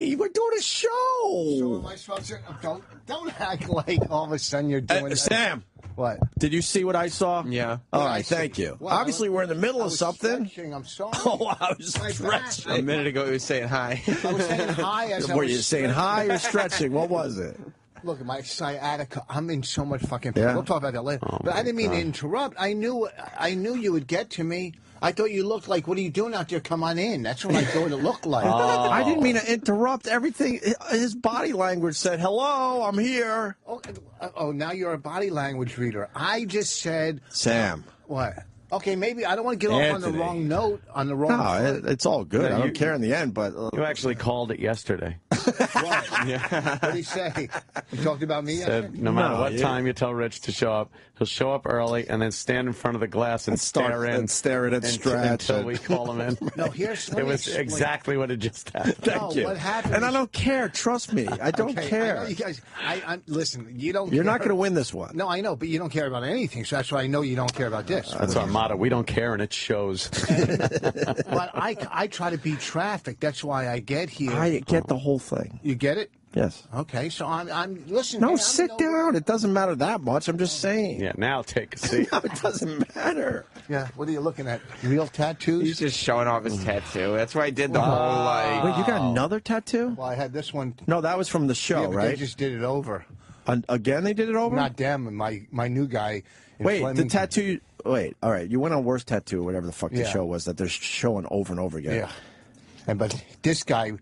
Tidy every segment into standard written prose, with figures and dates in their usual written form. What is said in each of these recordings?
We're doing a show. So am I supposed to? Don't act like all of a sudden you're doing. Sam. What? Did you see what I saw? Yeah. All right, thank you. Well, Obviously, we're in the middle of something. Stretching. I'm sorry. Oh, I was My stretching. A minute ago, he was saying hi. I was saying hi as I Were was you saying hi or stretching? What was it? Look, my sciatica. I'm in so much fucking pain. Yeah. We'll talk about that later. But I didn't mean to interrupt. I knew you would get to me. I thought you looked like, what are you doing out there? Come on in. That's what I thought it looked like. I didn't mean to interrupt. Everything. His body language said, "Hello, I'm here." Oh, now you're a body language reader. I just said, Sam. What? Okay, maybe I don't want to get off on the wrong note, on the wrong foot. It's all good. I don't care in the end, but... You actually called it yesterday. What? Yeah. What did he say? You talked about me yesterday? Said no matter what time you tell Rich to show up, he'll show up early and then stand in front of the glass and stare in. And stare at it, stretch. Until we call him in. No, here's It was exactly what had just happened. Thank you. What happened and I is- don't care. Trust me. I don't care. I know you guys, listen, you don't You're care. not going to win this one. No, I know, but you don't care about anything, so that's why I know you don't care about this. That's our motto. We don't care, and it shows. But I try to beat traffic. That's why I get here. I get the whole thing. You get it? Yes. Okay, so I'm listen. No, man, sit down. It doesn't matter that much. I'm just saying. Yeah, now take a seat. No, it doesn't matter. Yeah, what are you looking at? Real tattoos? He's just showing off his tattoo. That's why I did the whole, like... Wait, you got another tattoo? Well, I had this one. No, that was from the show, Yeah, but right? they just did it over. Again, they did it over? Not them, my new guy. in Wait, the Flemington. tattoo... Wait, all right. You went on Worst Tattoo, whatever the fuck the Yeah. show was, that they're showing over and over again. Yeah. But this guy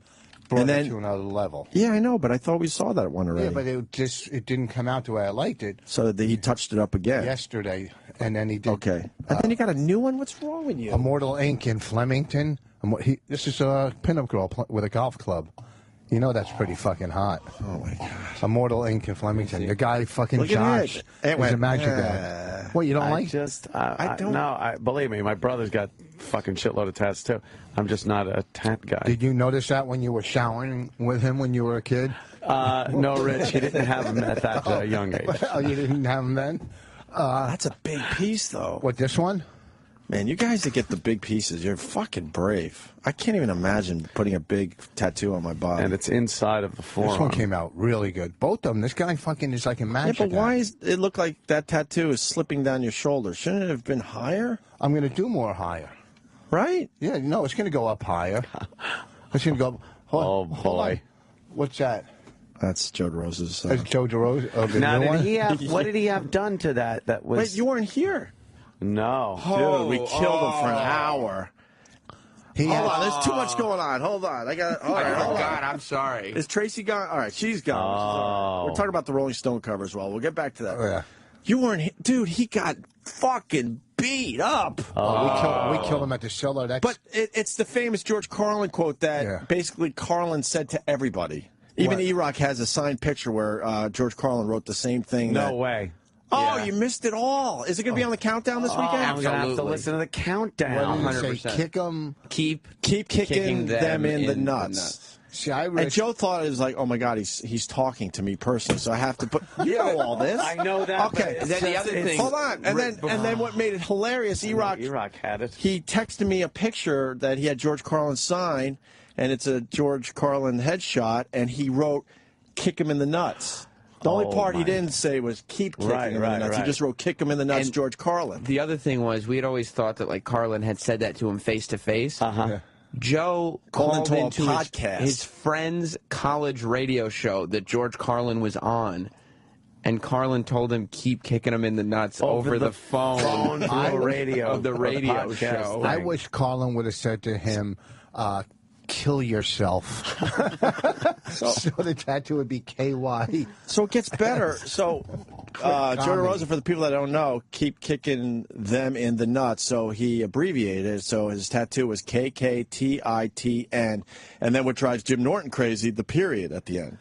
brought And it then- to another level. Yeah, I know, but I thought we saw that one already. Yeah, but it didn't come out the way I liked it So he touched it up again. yesterday, and then he did. Okay. And then you got a new one? What's wrong with you? Immortal Inc. in Flemington. This is a pinup girl with a golf club. You know that's pretty fucking hot. Oh, my God. Immortal Inc. in Flemington. The guy fucking Look at Josh it. is It went, a magic guy. What, you don't like? I don't- No, believe me, my brother's got fucking shitload of tats too. I'm just not a tat guy. Did you notice that when you were showering with him when you were a kid? No, Rich, he didn't have them at that young age. Oh, you didn't have him then? That's a big piece, though. What, this one? Man, you guys that get the big pieces, you're fucking brave. I can't even imagine putting a big tattoo on my body. And it's inside of the forearm. This one came out really good. Both of them. This guy fucking is like a yeah, magic but guy. why is it look like that tattoo is slipping down your shoulder? Shouldn't it have been higher? I'm going to do more higher. Right? Yeah, no, it's going to go up higher. It's going to go. Hold boy. on. What's that? That's Joe Derosa's. That's Joe Derosa. The Now, new did one? he have? What did he have done to that? That was. Wait, you weren't here. No. Dude, we killed him for an hour. He Hold had- on, there's too much going on. Hold on. I got all right, hold on. God, I'm sorry. Is Tracy gone? All right, she's gone. Oh. We're talking about the Rolling Stone cover as well. We'll get back to that. Oh, yeah. You weren't here. Dude, he got fucking beat up. We killed him at the cellar. That's, But it's the famous George Carlin quote that basically Carlin said to everybody. Even What? E-Rock has a signed picture where George Carlin wrote the same thing. No way. Oh, Yeah. you missed it all. Is it going to be on the countdown this weekend? I'm gonna have to Absolutely. listen to the countdown. what did he say? 100%. Kick him. Keep Kicking them in the nuts. See, I And Joe thought it was like, oh my God, he's talking to me personally, so I have to put. You know all this. I know that. Okay. but Then the other thing- Hold on, and then what made it hilarious? E-Rock had it. he texted me a picture that he had George Carlin sign, and it's a George Carlin headshot, and he wrote, "Kick him in the nuts." The only part he didn't say was "keep kicking him in the nuts." He just wrote "kick him in the nuts," And George Carlin. The other thing was, we had always thought that like Carlin had said that to him face to face. Joe Called called into a into podcast. his friend's college radio show that George Carlin was on, and Carlin told him keep kicking him in the nuts over the phone through the radio of the radio podcast show. thing. I wish Colin would have said to him, kill yourself. So the tattoo would be KY. So it gets better. So Joe Derosa, for the people that don't know, keep kicking them in the nuts. So he abbreviated it. So his tattoo was KKTITN. And then what drives Jim Norton crazy, the period at the end.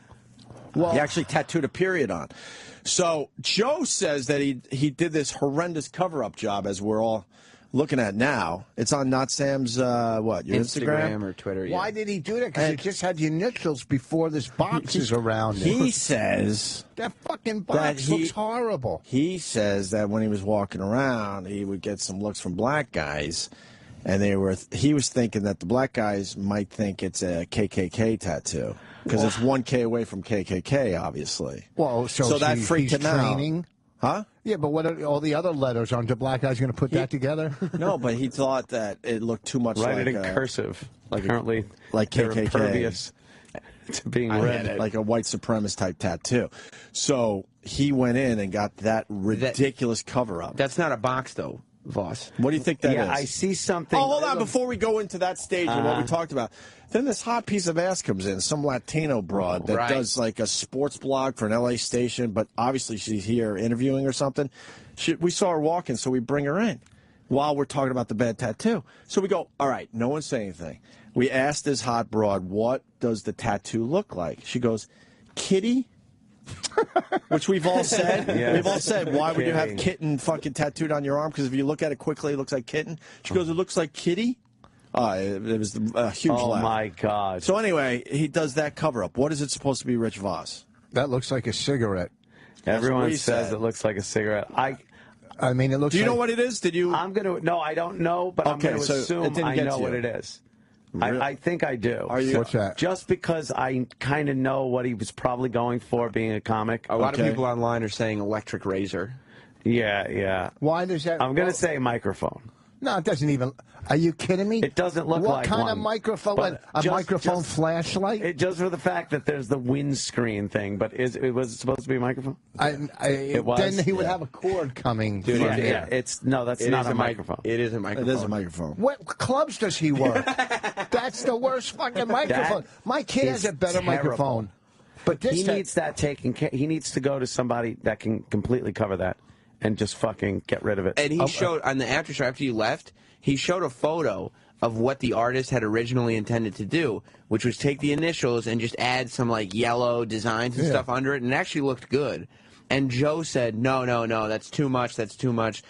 Well, He actually tattooed a period on. So Joe says that he did this horrendous cover-up job, as we're all looking at now. It's on Not Sam's, your Instagram? or Twitter. why did he do that? Because it just had the initials before this box is around it. He says That fucking box looks horrible. He says that when he was walking around, he would get some looks from black guys, and he was thinking that the black guys might think it's a KKK tattoo because it's 1K away from KKK, obviously. Well, so that freaked him training. Huh? Yeah, but what are all the other letters? Aren't the black guys going to put that together? No, but he thought that it looked too much Write like it in cursive. Apparently, like they're KKK. impervious to being read. Like a white supremacist type tattoo. So he went in and got that ridiculous cover-up. That's not a box, though, Voss. What do you think that is? Yeah, I see something. Oh, hold on. Before we go into that stage of what we talked about, then this hot piece of ass comes in, some Latino broad that does like a sports blog for an LA station, but obviously she's here interviewing or something. We saw her walking, so we bring her in while we're talking about the bad tattoo. So we go, all right, no one say anything. We asked this hot broad, what does the tattoo look like? She goes, kitty? Which we've all said. Yes. We've all said, why would you have kitten fucking tattooed on your arm? Because if you look at it quickly, it looks like kitten. She goes, it looks like kitty? It was a huge laugh. Oh, my God. So anyway, he does that cover-up. What is it supposed to be, Rich Voss? That looks like a cigarette. Everyone he says said. it looks like a cigarette. I mean, it looks. Do you know what it is? Did you? No, I don't know, but I'm going to assume I know what it is. Really? I think I do. What's that? Just because I kind of know what he was probably going for being a comic. A lot of people online are saying electric razor. Yeah. Why does that? I'm going to say microphone. No, it doesn't even. Are you kidding me? It doesn't look what like kind one, of microphone? but A just- microphone flashlight? Just for the fact that there's the windscreen thing, but was it supposed to be a microphone? It was? Then he would have a cord coming. Dude, from yeah, there. That's not a microphone. It is a microphone. It is a microphone. What clubs does he work? That's the worst fucking microphone. My kid has a better terrible. microphone. But this He needs that taken care. He needs to go to somebody that can completely cover that and just fucking get rid of it. And he showed on the after show after you left, he showed a photo of what the artist had originally intended to do, which was take the initials and just add some like yellow designs and stuff under it, and it actually looked good. And Joe said, no, that's too much, that's too much.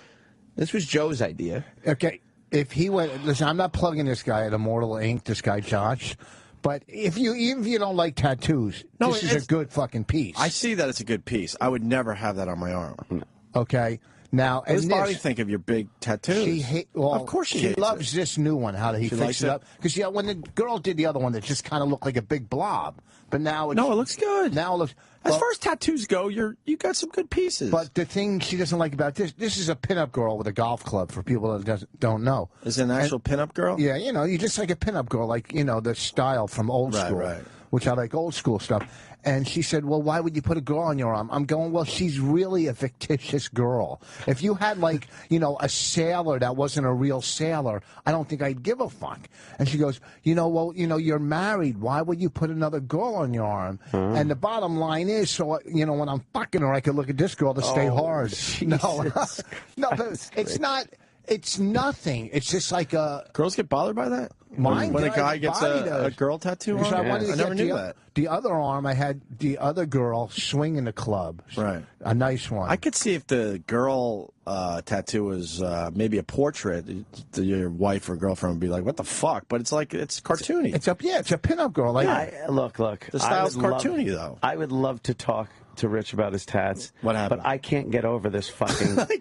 This was Joe's idea. Okay, if he went, listen, I'm not plugging this guy at Immortal Inc., this guy Josh, but even if you don't like tattoos, this is a good fucking piece. I see that it's a good piece. I would never have that on my arm. Okay, now What does Bobby think of your big tattoos? Of course she hates loves it. this new one. How did he She fix likes it it? up? Because when the girl did the other one, that just kind of looked like a big blob. But now it's, No, it looks good. Now it looks. As far as tattoos go, you got some good pieces. But the thing she doesn't like about this is a pinup girl with a golf club. For people that don't know, is it an actual pinup girl? Yeah, you just like a pinup girl, like the style from old school, right. Which I like old school stuff. And she said, well, why would you put a girl on your arm? I'm going, well, she's really a fictitious girl. If you had, like, a sailor that wasn't a real sailor, I don't think I'd give a fuck. And she goes, you're married. Why would you put another girl on your arm? And the bottom line is, so, when I'm fucking her, I could look at this girl to stay hard. No, but it's not. It's nothing. It's just like a... Girls get bothered by that? Mine when a does, guy gets a girl tattoo on? I never knew that. The other arm, I had the other girl swing in the club. Right. A nice one. I could see if the girl tattoo was maybe a portrait, your wife or girlfriend would be like, what the fuck? But it's like, it's cartoony. It's a pinup girl. Like, Look. The style's cartoony, though. I would love to talk to Rich about his tats. What happened? But I can't get over this fucking He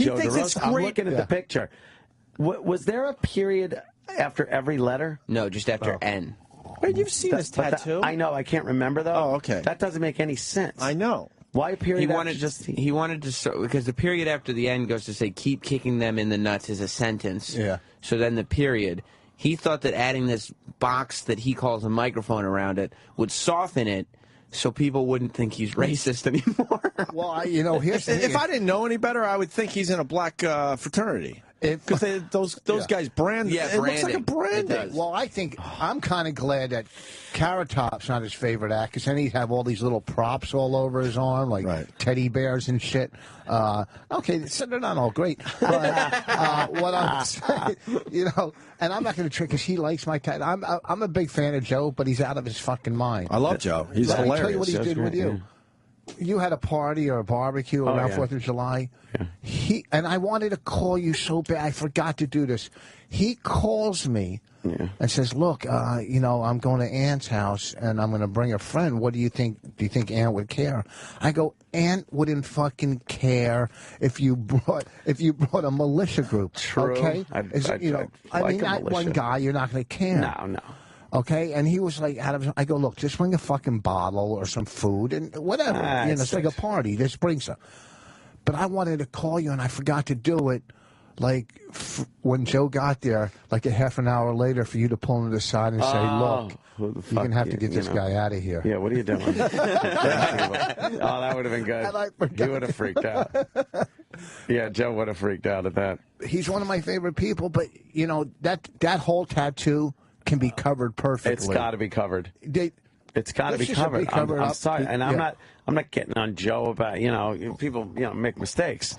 Joe thinks Derosa. it's I'm great. looking at the picture. Was there a period after every letter? No, just after N. Wait, you've seen this tattoo? I know. I can't remember, though. Oh, okay. That doesn't make any sense. I know. Why a period He wanted to because the period after the end goes to say keep kicking them in the nuts is a sentence. Yeah. So then the period. He thought that adding this box that he calls a microphone around it would soften it so people wouldn't think he's racist anymore. well, here's the thing. If I didn't know any better, I would think he's in a black fraternity. Because those guys brand. Yeah, it looks like a branding. Well, I think I'm kind of glad that Carrot Top's not his favorite act, because then he'd have all these little props all over his arm, like teddy bears and shit. Okay, so they're not all great. But what I'm saying, and I'm not going to trick, because he likes my tat. I'm a big fan of Joe, but he's out of his fucking mind. I love Joe. He's Let me hilarious. tell you what he did with you. you had a party or a barbecue around 4th of July. Yeah. And I wanted to call you so bad. I forgot to do this. He calls me and says, look, I'm going to Ann's house and I'm going to bring a friend. What do you think? Do you think Ann would care? I go, Ann wouldn't fucking care if you brought a militia group. True. Okay? Not one guy, you're not going to care. No. Okay, and he was like, I go, look, just bring a fucking bottle or some food and whatever. It's like a party. Just bring some. But I wanted to call you, and I forgot to do it. Like when Joe got there, like a half an hour later, for you to pull him to the side and say, "Look, you're gonna have to get this guy out of here." Yeah, what are you doing? That would have been good. He would have freaked out. Yeah, Joe would have freaked out at that. He's one of my favorite people, but that whole tattoo can be covered perfectly. It's got to be covered. It's got to be covered. I'm sorry, and I'm not getting on Joe about people make mistakes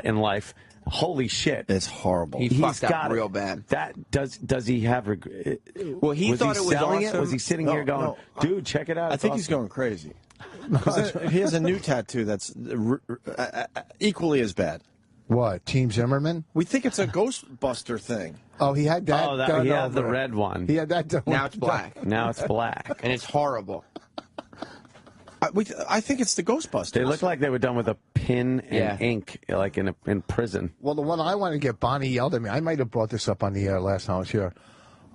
in life. Holy shit! It's horrible. He's fucked up real bad. Does he have regret? Well, he thought it was selling awesome. it? Was he sitting here going, dude, check it out? I think he's going crazy. He has a new tattoo that's equally as bad. What, Team Zimmerman? We think it's a Ghostbuster thing. Oh, he had that. He had the red one. He had that done. Now it's black. Now it's black, and it's horrible. I think it's the Ghostbusters. They look like they were done with a pen and ink, like in prison. Well, the one I wanted to get, Bonnie yelled at me. I might have brought this up on the air last time I was here.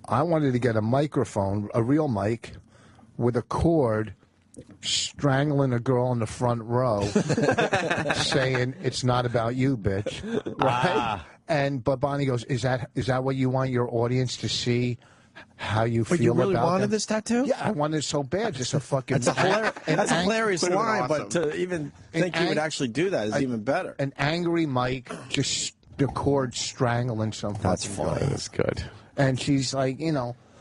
I wanted to get a microphone, a real mic, with a cord, strangling a girl in the front row, saying, "It's not about you, bitch." Right? But Bonnie goes, "Is that what you want your audience to see? How you feel about it?" But you really wanted this tattoo? Yeah, I wanted it so bad. Just a fucking... That's a hilarious line, awesome. but to even think you would actually do that is even better. An angry Mike, just the cord strangling something. That's funny. That's good. And she's like,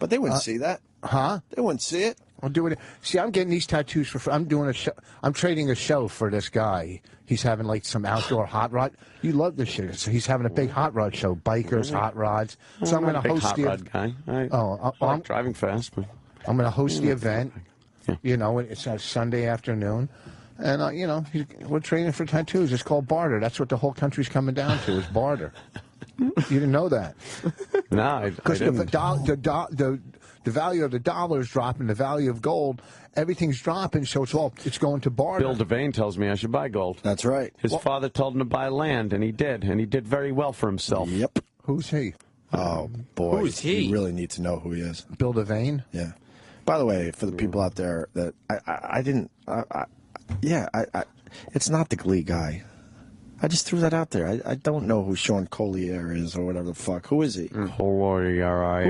But they wouldn't see that. Huh? They wouldn't see it. I'm doing it. See, I'm getting these tattoos for. I'm doing a show. I'm trading a show for this guy. He's having like some outdoor hot rod. You love this shit. So he's having a big hot rod show, bikers, hot rods. So I'm going to host hot the. Rod guy. I like driving fast, but I'm going to host the event. Yeah. It's a Sunday afternoon, and we're trading for tattoos. It's called barter. That's what the whole country's coming down to is barter. You didn't know that? No, I Because the value of the dollar is dropping, the value of gold, everything's dropping, so it's going to barter. Bill Devane tells me I should buy gold. That's right. His father told him to buy land, and he did very well for himself. Yep. Who's he? Oh, boy. Who's he? You really need to know who he is. Bill Devane? Yeah. By the way, for the people out there that it's not the Glee guy. I just threw that out there. I don't know who Sean Collier is or whatever the fuck. Who is he? Who is he? I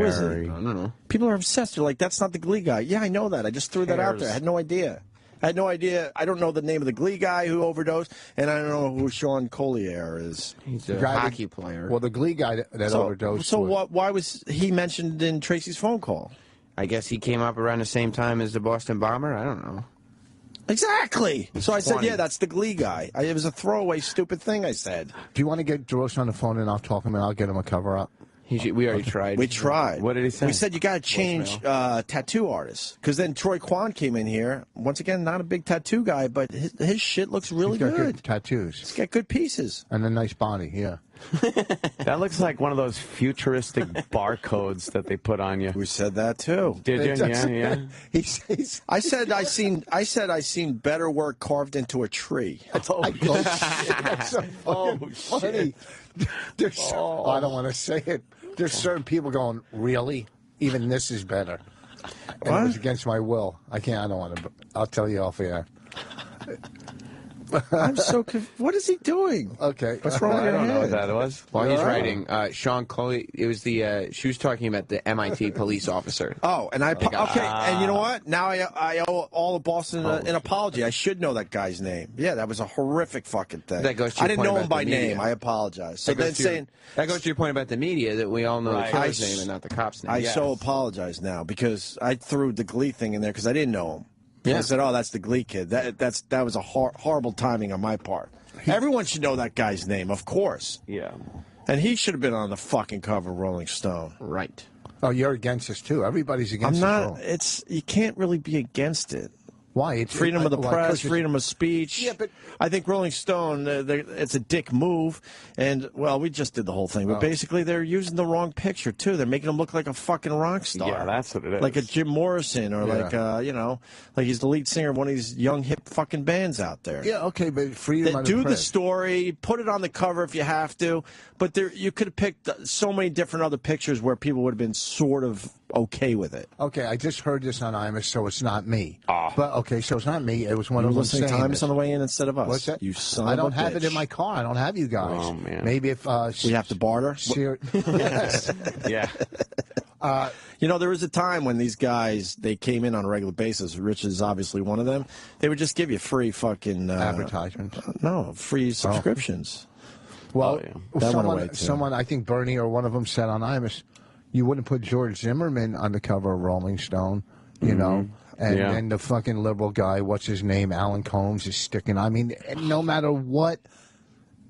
don't know. People are obsessed. They're like, that's not the Glee guy. Yeah, I know that. I just threw that out there. I had no idea. I don't know the name of the Glee guy who overdosed, and I don't know who Sean Collier is. He's a hockey player. Well, the Glee guy that overdosed. So why was he mentioned in Tracy's phone call? I guess he came up around the same time as the Boston Bomber. I don't know. Exactly. So I said, funny. yeah, that's the Glee guy. It was a throwaway, stupid thing I said. Do you want to get Derosa on the phone and I'll talk to him and I'll get him a cover up? We already tried. We tried. What did he say? We said you got to change tattoo artists. Because then Troy Kwan came in here. Once again, not a big tattoo guy, but his shit looks really He's got good. tattoos. He's got good pieces. And a nice body, yeah. That looks like one of those futuristic barcodes that they put on you. We said that too. Did you? Yeah. I said I seen better work carved into a tree. That's so funny. I don't want to say it. There's certain people going, really? Even this is better. And it was against my will. I don't want to. I'll tell you off air. I'm so confused. What is he doing? Okay. What's wrong with your I don't know what head? that was. While he's writing, Sean Coley, it was she was talking about the MIT police officer. Oh, and and you know what? Now I owe all of Boston an apology. I should know that guy's name. Yeah, that was a horrific fucking thing. That goes to your I didn't point know him about by the name. media. I apologize. So then that goes to your point about the media, that we all know Right. the killer's name and not the cop's name. I so apologize now because I threw the Glee thing in there because I didn't know him. Yeah. I said, "Oh, that's the Glee kid." That was a horrible timing on my part. Everyone should know that guy's name, of course. Yeah. And he should have been on the fucking cover of Rolling Stone. Right. Oh, you're against this too. Everybody's against I'm not. this rule. You can't really be against it. Why? It's freedom of the press, freedom of speech. Yeah, but I think Rolling Stone, it's a dick move. And, well, we just did the whole thing. But basically, they're using the wrong picture, too. They're making him look like a fucking rock star. Yeah, that's what it is. Like a Jim Morrison or like, you know, like he's the lead singer of one of these young, hip fucking bands out there. Yeah, okay, but freedom of the press. Do the story, put it on the cover if you have to. But you could have picked so many different other pictures where people would have been sort of okay with it. Okay, I just heard this on Imus, so it's not me. But okay, so it's not me. It was one of them saying to Imus on the way in instead of us. What's that? You son I don't of a have bitch. it in my car. I don't have you guys. Oh man. Maybe if we have to barter. Yes. Yeah. You know, there was a time when these guys, they came in on a regular basis. Rich is obviously one of them. They would just give you free fucking advertisements. No, free subscriptions. Well, that someone, I think Bernie or one of them said on Imus, you wouldn't put George Zimmerman on the cover of Rolling Stone, you know, and the fucking liberal guy, what's his name, Alan Combs, is sticking. I mean, no matter what.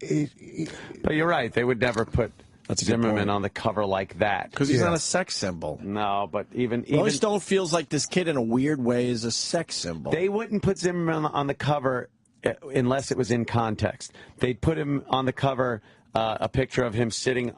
But you're right. They would never put Zimmerman on the cover like that. Because he's not a sex symbol. No, but even Rolling Stone feels like this kid in a weird way is a sex symbol. They wouldn't put Zimmerman on the cover unless it was in context. They'd put him on the cover, a picture of him sitting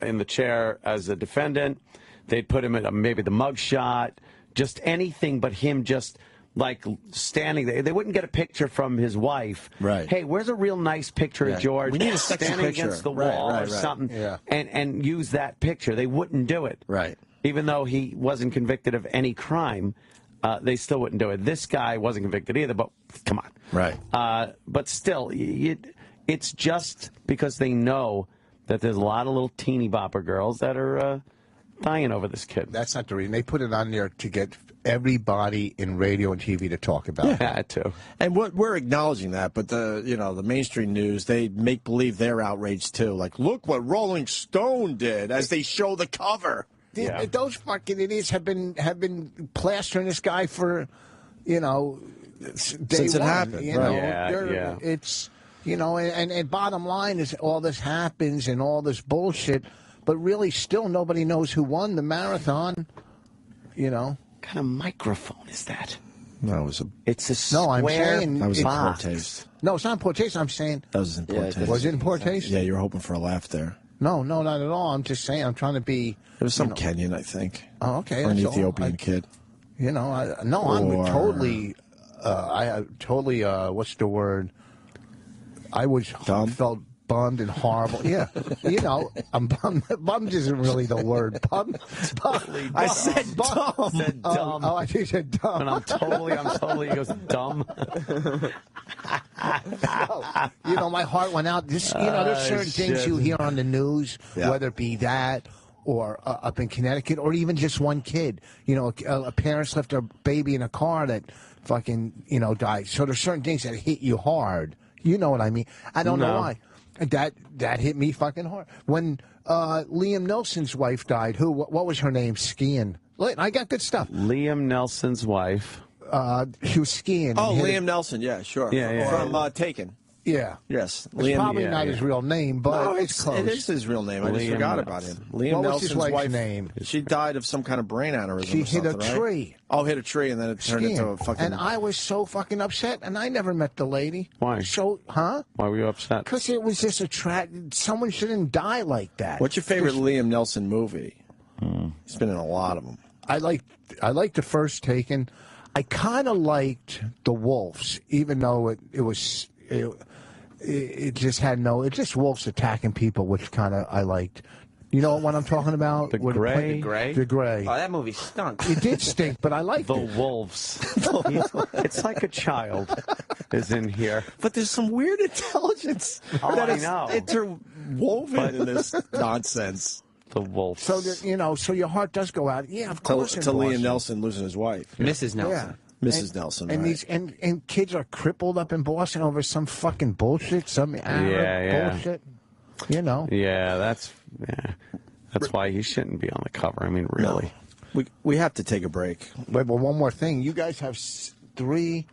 in the chair as a defendant. They'd put him at maybe the mugshot, just anything but him just like standing there. They wouldn't get a picture from his wife. Right. Hey, where's a real nice picture of George? We need a sexy standing picture against the wall or something, and use that picture. They wouldn't do it. Right. Even though he wasn't convicted of any crime, they still wouldn't do it. This guy wasn't convicted either, but come on. Right. But still, it's just because they know that there's a lot of little teeny bopper girls that are dying over this kid. That's not the reason. They put it on there to get everybody in radio and TV to talk about it. Yeah, too. And we're acknowledging that, but the mainstream news, they make believe they're outraged too. Like, look what Rolling Stone did as they show the cover. Those fucking idiots have been plastering this guy for, day since it one, happened. Yeah. It's and bottom line is all this happens and all this bullshit, but really still nobody knows who won the marathon. What kind of microphone is that? No, it's a square. No, I'm saying that was in poor box. taste. No, it's not in poor taste. I'm saying that was in poor taste. Was it in poor taste? Yeah, you were hoping for a laugh there. No, not at all. I'm just saying. I'm trying to be. It was some Kenyan, I think. Oh, okay. Or an Ethiopian kid. I'm totally. What's the word? I felt bummed and horrible. Yeah, I'm bummed. Bummed isn't really the word. Bummed. I said dumb. I said dumb. I think you said dumb. And I'm totally. He goes dumb. My heart went out. There's certain things you hear on the news, whether it be that or up in Connecticut, or even just one kid. A parents left their baby in a car that fucking died. So there's certain things that hit you hard. You know what I mean? I don't know why. That hit me fucking hard. When Liam Nelson's wife died, what was her name? Skiing. I got good stuff. Liam Nelson's wife. She was skiing. Oh, Liam Nelson. Yeah, sure. Yeah. From Taken. Yeah. Yes. It's Liam, probably not his real name, but it's close. It is his real name. I just forgot about him. Liam what was Nelson's his wife's wife, name? She died of some kind of brain aneurysm. She or hit something, a tree. Right? Oh, hit a tree, and then it turned into a fucking. And I was so fucking upset, and I never met the lady. Why? Why were you upset? Because it was just someone shouldn't die like that. What's your favorite Liam Nelson movie? He's been in a lot of them. I liked the first Taken. I kind of liked The Wolves, even though it just had it's just wolves attacking people, which kind of I liked. You know what I'm talking about? The Gray? The Gray. Oh, that movie stunk. It did stink, but I liked The it. Wolves. It's like a child is in here. But there's some weird intelligence that is interwoven in this nonsense. The Wolves. So so your heart does go out. Yeah, of course. To Liam Nelson losing his wife. Mrs. Nelson. Yeah. Mrs. Nelson, and right. and kids are crippled up in Boston over some fucking bullshit, some Arab bullshit. Yeah, that's why he shouldn't be on the cover. I mean, really. No. We have to take a break. Wait, but one more thing. You guys have 8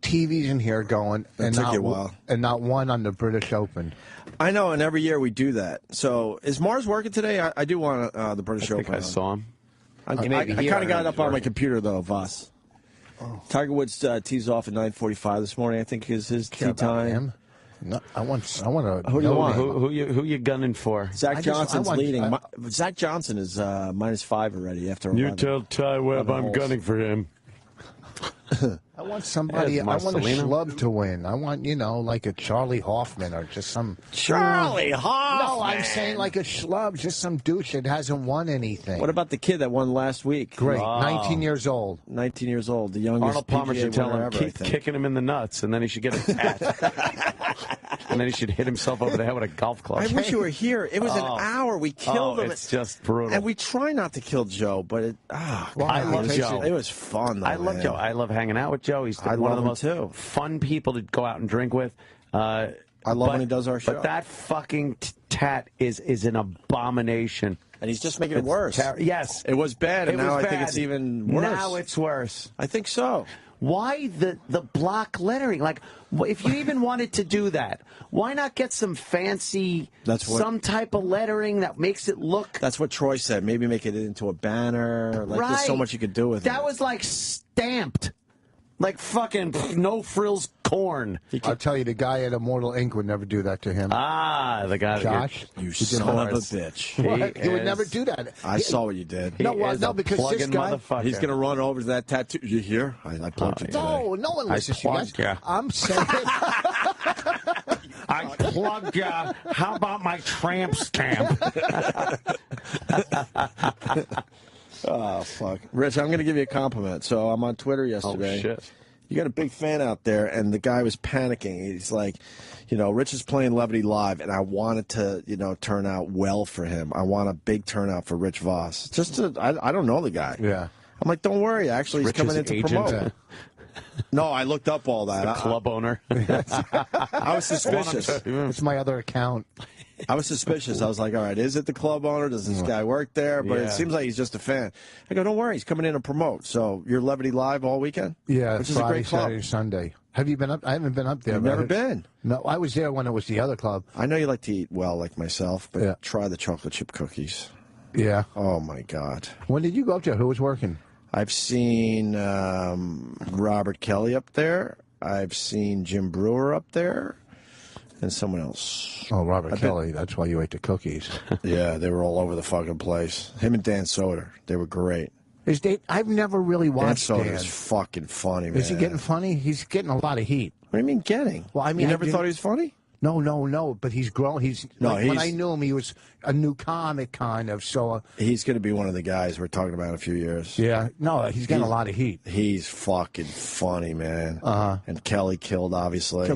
TVs in here going, and took you a while. And not one on the British Open. I know, and every year we do that. So is Mars working today? I do want the British Open. I saw him. I kind of got it up on my computer though, Voss. Tiger Woods tees off at 9:45 this morning. I think is his tee time. No, I want to. Who do you want? Who you gunning for? Zach Johnson's leading. Zach Johnson is -5 already after 11. You tell Ty Webb I'm gunning for him. I want somebody. Yeah, I want a Marcelino. schlub to win. I want like a Charlie Hoffman or just some Charlie Hoffman. No, I'm saying like a schlub, just some douche that hasn't won anything. What about the kid that won last week? Great, 19 years old. 19 years old, the youngest. Arnold Palmer PGA should tell winner him ever, keep kicking him in the nuts, and then he should get a tat. And then he should hit himself over the head with a golf club. I wish you were here. It was an hour. We killed him. It's just brutal. And we try not to kill Joe, but I love Joe. It was fun, though. I love Joe. I love hanging out with Joe. He's one of the most fun people to go out and drink with. I love when he does our show. But that fucking tat is an abomination. And he's just making it worse. Yes. It was bad, and now I think it's even worse. Now it's worse. I think so. Why the block lettering? Like, if you even wanted to do that, why not get some fancy, some type of lettering that makes it look... That's what Troy said. Maybe make it into a banner. Like, there's so much you could do with it. That was like stamped. Like fucking no frills corn. I'll tell you, the guy at Immortal Ink would never do that to him. Ah, the guy. Josh, you son of a bitch. He would never do that. I saw what you did. No, because this guy, he's going to run over to that tattoo. You hear? I plugged you today. No one listens to you guys. I'm saying. I plugged you. How about my tramp stamp? Oh, fuck. Rich, I'm going to give you a compliment. So I'm on Twitter yesterday. Oh, shit. You got a big fan out there, and the guy was panicking. He's like, Rich is playing Levity Live, and I want it to, turn out well for him. I want a big turnout for Rich Voss. I don't know the guy. Yeah. I'm like, don't worry. Actually, he's coming in to promote. No, I looked up all that. The club owner. I was suspicious. It's my other account. I was suspicious. I was like, all right, is it the club owner? Does this guy work there? But it seems like he's just a fan. I go, don't worry, he's coming in to promote. So you're Levity Live all weekend? Yeah, which is Friday, a great club. Saturday, Sunday. Have you been up? I haven't been up there. You've never been? No, I was there when it was the other club. I know you like to eat well like myself, but try the chocolate chip cookies. Yeah. Oh, my God. When did you go up there? Who was working? I've seen Robert Kelly up there. I've seen Jim Brewer up there. And someone else. Oh, Robert Kelly. That's why you ate the cookies. Yeah, they were all over the fucking place. Him and Dan Soder. They were great. I've never really watched Dan. Dan Soder's fucking funny, man. Is he getting funny? He's getting a lot of heat. What do you mean getting? Well, I mean, you never thought he was funny? No. But he's grown. When I knew him, he was a new comic, kind of. So he's going to be one of the guys we're talking about in a few years. Yeah. No, he's getting a lot of heat. He's fucking funny, man. And Kelly killed, obviously.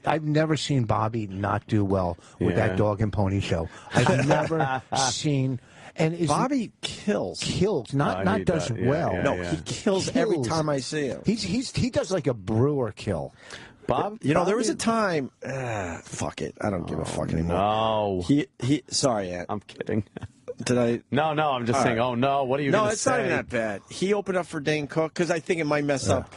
I've never seen Bobby not do well with that dog and pony show. I've never seen. And Bobby kills, not does well. No, he kills every time I see him. He does like a Brewer kill. Bob, there was a time. Fuck it, I don't give a fuck anymore. No, Sorry, Aunt. I'm kidding. Did I? No, I'm just saying. Right. Oh no, what are you? No, gonna it's say? not even that bad. He opened up for Dane Cook because I think it might mess up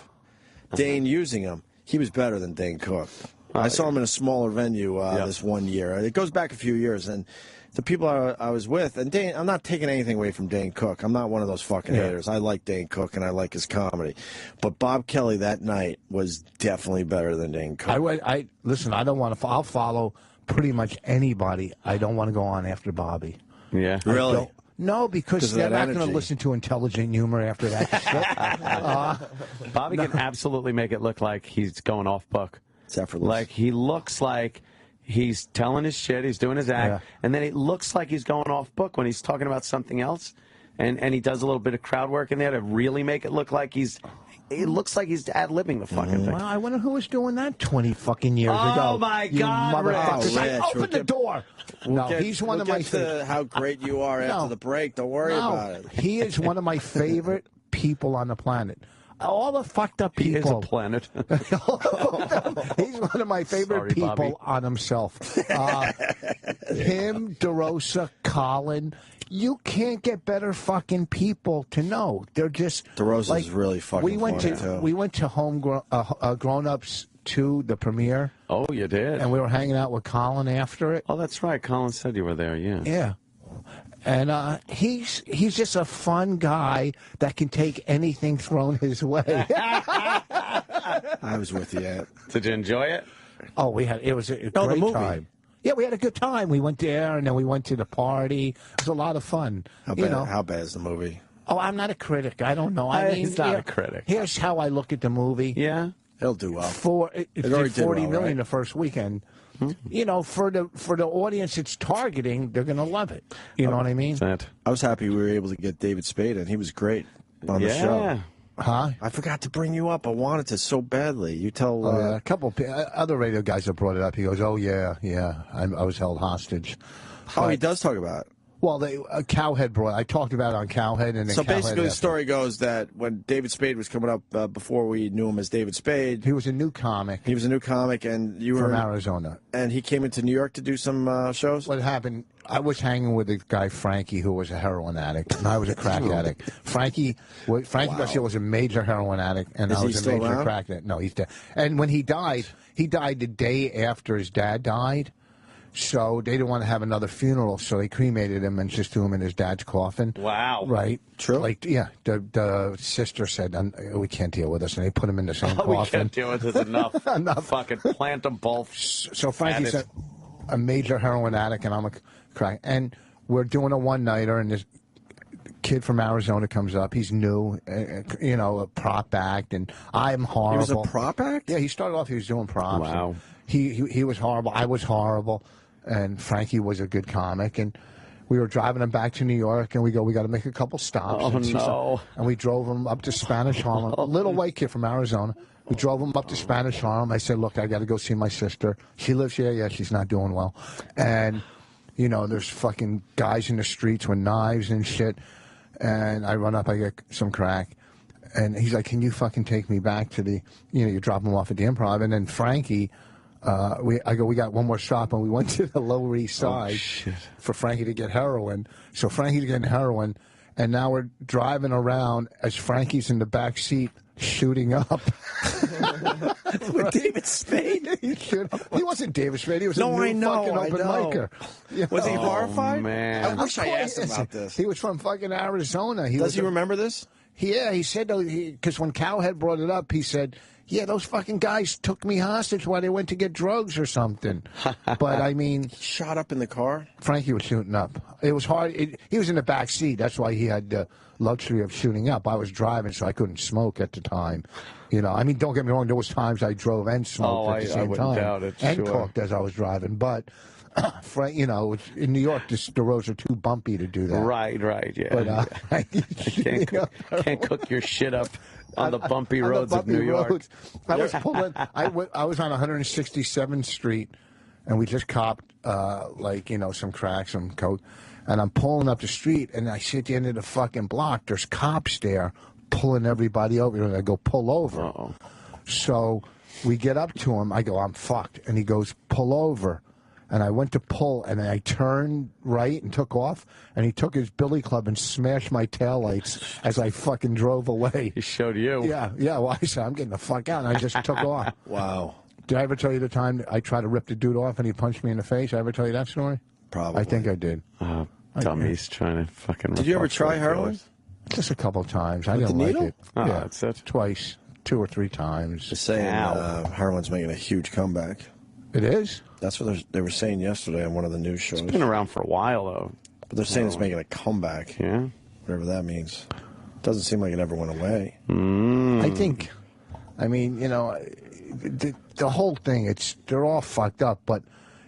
Dane using him. He was better than Dane Cook. I saw him in a smaller venue this one year. It goes back a few years, and the people I was with, and Dane, I'm not taking anything away from Dane Cook. I'm not one of those fucking haters. I like Dane Cook, and I like his comedy. But Bob Kelly that night was definitely better than Dane Cook. Listen, I don't want to. I'll follow pretty much anybody. I don't want to go on after Bobby. Yeah. Really? No, because they're not going to listen to intelligent humor after that shit. Bobby can absolutely make it look like he's going off book. It's effortless. Like, he looks like he's telling his shit, he's doing his act, and then it looks like he's going off book when he's talking about something else, and he does a little bit of crowd work in there to really make it look like it looks like he's ad-libbing the fucking thing. Well, I wonder who was doing that 20 fucking years ago. Oh, my God, Rich. Open the door. He's one of my favorites. How great you are after the break. Don't worry about it. He is one of my favorite people on the planet. All the fucked up people. He is a planet. He's one of my favorite people on himself. Him, Derosa, Colin. You can't get better fucking people to know. They're just Derosa's really fucking funny too. We went to Grown Ups 2, the premiere. Oh, you did? And we were hanging out with Colin after it. Oh, that's right. Colin said you were there, yeah. Yeah. And he's just a fun guy that can take anything thrown his way. I was with you. Yeah. Did you enjoy it? Oh, it was a No, the great movie. time. Yeah, we had a good time. We went there, and then we went to the party. It was a lot of fun. How bad is the movie? Oh, I'm not a critic. I don't know. He's not a critic. Here's how I look at the movie. Yeah. It'll do well. It It did already 40 did well, million right? the first weekend. You know, for the audience it's targeting, they're going to love it. You know what I mean? That's it. I was happy we were able to get David Spade in. He was great on the show. Huh? I forgot to bring you up. I wanted to so badly. You tell... A couple other radio guys have brought it up. He goes, "Oh yeah, I was held hostage." oh, he does talk about it. Well, Cowhead brought. I talked about it on Cowhead, and then So Cowhead basically, the after. story goes that when David Spade was coming up, before we knew him as David Spade, He was a new comic he was a new comic, and you from were... Arizona. And he came into New York to do some shows? What happened? I was hanging with a guy, Frankie, who was a heroin addict, and I was a crack addict. Frankie Garcia was a major heroin addict, and Is I he was a still major around? crack addict. No, he's dead. And when he died the day after his dad died. So they didn't want to have another funeral, so they cremated him and just threw him in his dad's coffin. Wow. Right? True. Like, yeah, the sister said, we can't deal with this, and they put him in the same We coffin. can't deal with this enough. Enough. Fucking plant them both. So Frankie's At it. a major heroin addict, and I'm a crack. And we're doing a one-nighter, and this kid from Arizona comes up. He's new, a prop act, and I'm horrible. He was a prop act? Yeah, he started off, he was doing props. Wow. He was horrible. I was horrible. And Frankie was a good comic. And we were driving him back to New York, and we got to make a couple stops. Oh, and see no. and we drove him up to Spanish Harlem. A little white kid from Arizona. We drove him up to Spanish Harlem. I said, "Look, I got to go see my sister. She lives here. Yeah, she's not doing well." And, there's fucking guys in the streets with knives and shit. And I run up, I get some crack. And he's like, "Can you fucking take me back to the, you drop him off at the Improv?" And then Frankie, we got one more stop, and we went to the Lower East Side for Frankie to get heroin. So Frankie's getting heroin, and now we're driving around as Frankie's in the back seat shooting up. With David Spade? He wasn't David Spade. He was a new I know, fucking open micer. Was he horrified? Man. I wish I asked him about this. He was from fucking Arizona. Does he remember this? Yeah, he said, because when Cowhead brought it up, he said, "Yeah, those fucking guys took me hostage while they went to get drugs or something." But, I mean... Shot up in the car? Frankie was shooting up. It was hard. He was in the back seat. That's why he had the luxury of shooting up. I was driving, so I couldn't smoke at the time. I mean, don't get me wrong. There was times I drove and smoked at the same wouldn't time. doubt it, and sure. talked as I was driving. But, Frank, in New York, the roads are too bumpy to do that. Right, yeah. But, Can't cook your shit up on the bumpy on the roads of bumpy New York. roads. I was pulling. I was on 167th Street, and we just copped some crack, some coke, and I'm pulling up the street, and I see at the end of the fucking block, there's cops there pulling everybody over, and I go, "Pull over." Uh-oh. So we get up to him. I go, "I'm fucked," and he goes, "Pull over." And I went to pull, and I turned right and took off, and he took his billy club and smashed my taillights as I fucking drove away. He showed you. Yeah. Well, I said, "I'm getting the fuck out," and I just took off. Wow. Did I ever tell you the time that I tried to rip the dude off and he punched me in the face? Did I ever tell you that story? Probably. I think I did. Dummies trying to fucking... Did you ever try heroin? Just a couple times. I didn't the like needle? it. Oh, yeah, that's it. Twice, 2 or 3 times. They're saying Ow. heroin's making a huge comeback. It is? That's what they were saying yesterday on one of the news shows. It's been around for a while, though. But they're saying it's making a comeback. Yeah? Whatever that means. Doesn't seem like it ever went away. I think, the whole thing, they're all fucked up, but,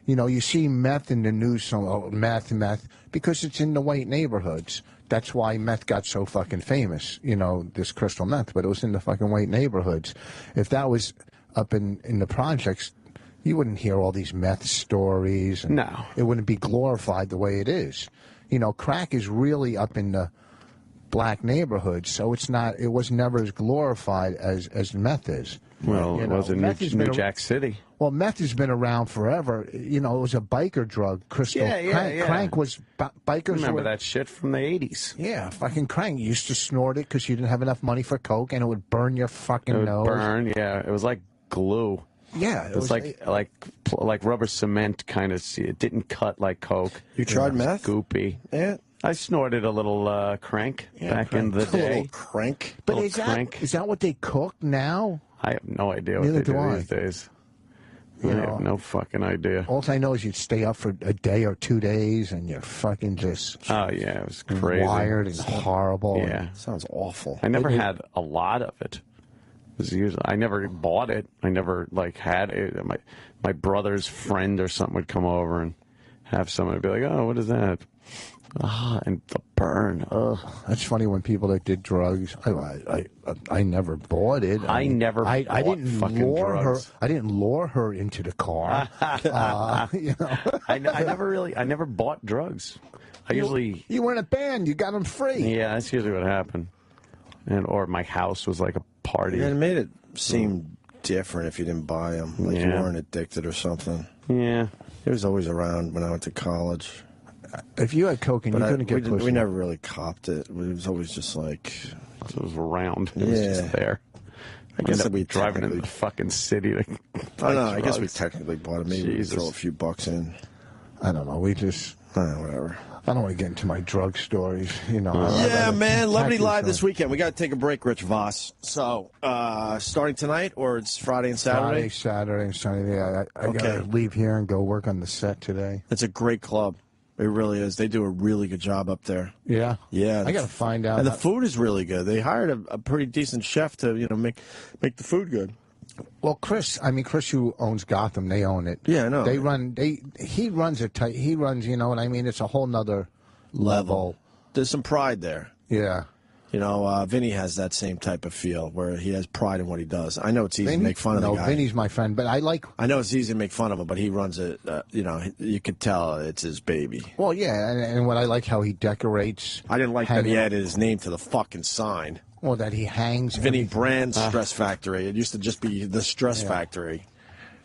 you see meth in the news, meth, because it's in the white neighborhoods. That's why meth got so fucking famous, this crystal meth, but it was in the fucking white neighborhoods. If that was up in the projects, you wouldn't hear all these meth stories. And No. it wouldn't be glorified the way it is. Crack is really up in the black neighborhoods, so it was never as glorified as meth is. Well, it was in New Jack City. Well, meth has been around forever. It was a biker drug, crystal. Yeah. Crank was bikers. Remember that shit from the 80s. Yeah, fucking crank. You used to snort it because you didn't have enough money for coke, and it would burn your fucking It would nose. burn, yeah. It was like glue. Yeah, It was like rubber cement kind of. It didn't cut like Coke. You tried It was meth? Goopy. Yeah. I snorted a little crank back in the A day. little crank. But crank. is that what they cook now? I have no idea what Neither they do do I. these days. I have no fucking idea. All I know is you'd stay up for a day or 2 days, and you're fucking just Oh, yeah, it was crazy. wired and horrible. Yeah. Sounds awful. I never had a lot of it. I never bought it. I never had it. My brother's friend or something would come over and have someone be like, "Oh, what is that?" And the burn. Ugh. That's funny when people that did drugs. I never bought it. I never I bought didn't fucking lure drugs. her. I didn't lure her into the car. You know. I never bought drugs. You were in a band. You got them free. Yeah, that's usually what happened. Or my house was like a party. Yeah, it made it seem different if you didn't buy them, like you weren't addicted or something. Yeah. It was always around when I went to college. If you had coke and you couldn't get pussy. We never really copped it. It was always just like... It was around. It was just there. I guess we driving in the fucking city to I know. I guess we technically bought it. Maybe we throw a few bucks in. I don't know. We just... whatever. I don't want to get into my drug stories, you know. Yeah, man. Levity Live this weekend. We got to take a break, Rich Voss. So, starting tonight, or it's Friday and Saturday? Friday, Saturday, and Sunday. I got to leave here and go work on the set today. It's a great club. It really is. They do a really good job up there. Yeah? Yeah. I got to find out. And the food is really good. They hired a pretty decent chef to, make the food good. Well, Chris, who owns Gotham, they own it. Yeah, I know. He runs it tight. He runs, you know what I mean? It's a whole nother level. There's some pride there. Yeah. Vinny has that same type of feel where he has pride in what he does. I know it's easy to make fun of the guy. No, Vinny's my friend, but I know it's easy to make fun of him, but he runs it, you could tell it's his baby. Well, yeah, and what I like how he decorates. I didn't like that he added his name to the fucking sign. Well, that he hangs. Vinny Brand's Stress Factory. It used to just be the Stress Factory.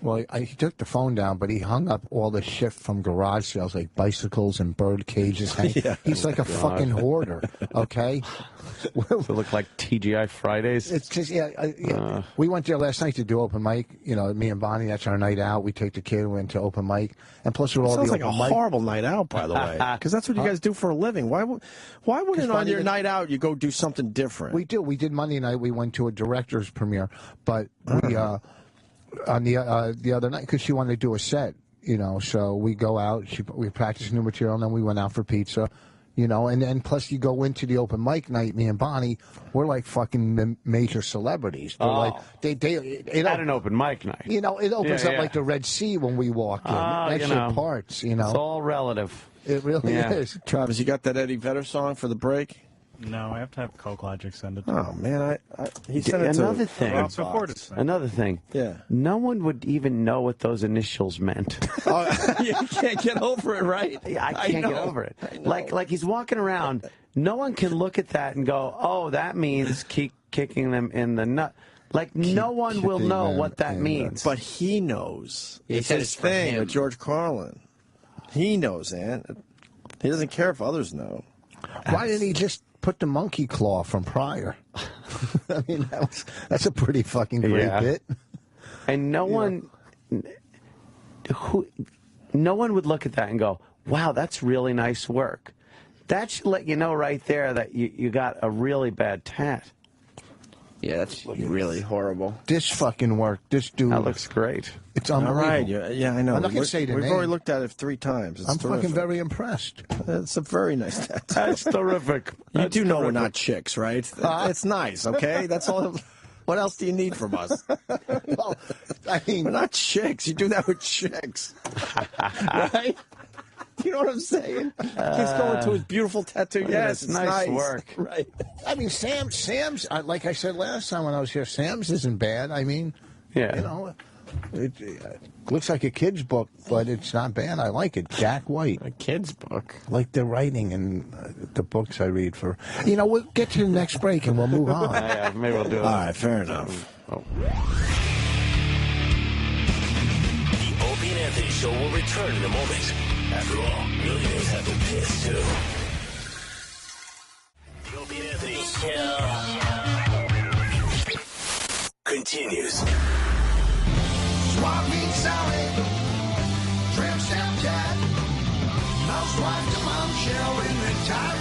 Well, he took the phone down, but he hung up all the shit from garage sales, like bicycles and bird cages. He's like a fucking hoarder, okay? Does it look like TGI Fridays? It's just, we went there last night to do open mic. Me and Bonnie, that's our night out. We take the kid, we went to open mic. And plus, with all the open mic. Sounds like a horrible night out, by the way. Because that's what you guys do for a living. Why wouldn't on your night out you go do something different? We do. We did Monday night. We went to a director's premiere. But we... on the other night, because she wanted to do a set, so we go out, we practice new material, and then we went out for pizza, and then plus you go into the open mic night, me and Bonnie, we're like fucking major celebrities. They're like, at an open mic night. It opens up like the Red Sea when we walk in. That shit parts, It's all relative. It really is. Travis, you got that Eddie Vedder song for the break? No, I have to have Coke Logic send it to Oh, me. man, he sent it Another to thing. Rob Supportis. Another thing. Yeah. No one would even know what those initials meant. You can't get over it, right? I can't get over it. Like he's walking around. No one can look at that and go, "Oh, that means keep kicking them in the nut." Like no one will know what that means. But he knows. He It's said his it's for thing him. with George Carlin. He knows, man. He doesn't care if others know. Why didn't he just put the monkey claw from Pryor? I mean, that's a pretty fucking great bit. And no one would look at that and go, "Wow, that's really nice work." That should let you know right there that you got a really bad tat. Yeah, that's really horrible. This fucking work. This dude. That looks great. It's All unbelievable. right. Yeah, I know. I'm not going to say the We've name. already looked at it 3 times. It's I'm terrific. fucking very impressed. It's a very nice tattoo. That's terrific. You do know we're not chicks, right? It's nice, okay? That's all. What else do you need from us? Well, I mean, We're not chicks. You do that with chicks. Right? You know what I'm saying? He's going to his beautiful tattoo. Yes, it's nice work. Right. I mean, Sam's, like I said last time when I was here, Sam's isn't bad. I mean, it looks like a kid's book, but it's not bad. I like it. Jack White. A kid's book. Like the writing and the books I read for. We'll get to the next break and we'll move on. Yeah, maybe we'll do it. All right, fair enough. Oh. The Opie and Anthony Show will return in a moment. After all, millionaires have been pissed too. The Opie and Anthony Show continues. Swap meet Sally, tramp Snapchat, mousewife to Mom Shell in the tire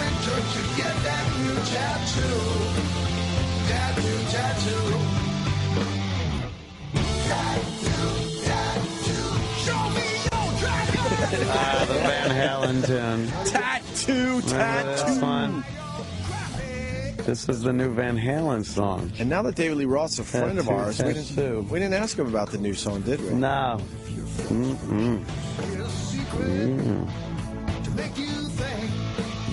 in tune. Tattoo. That's fun. This is the new Van Halen song. And now that David Lee Roth's a friend of ours, we didn't ask him about the new song, did we? No.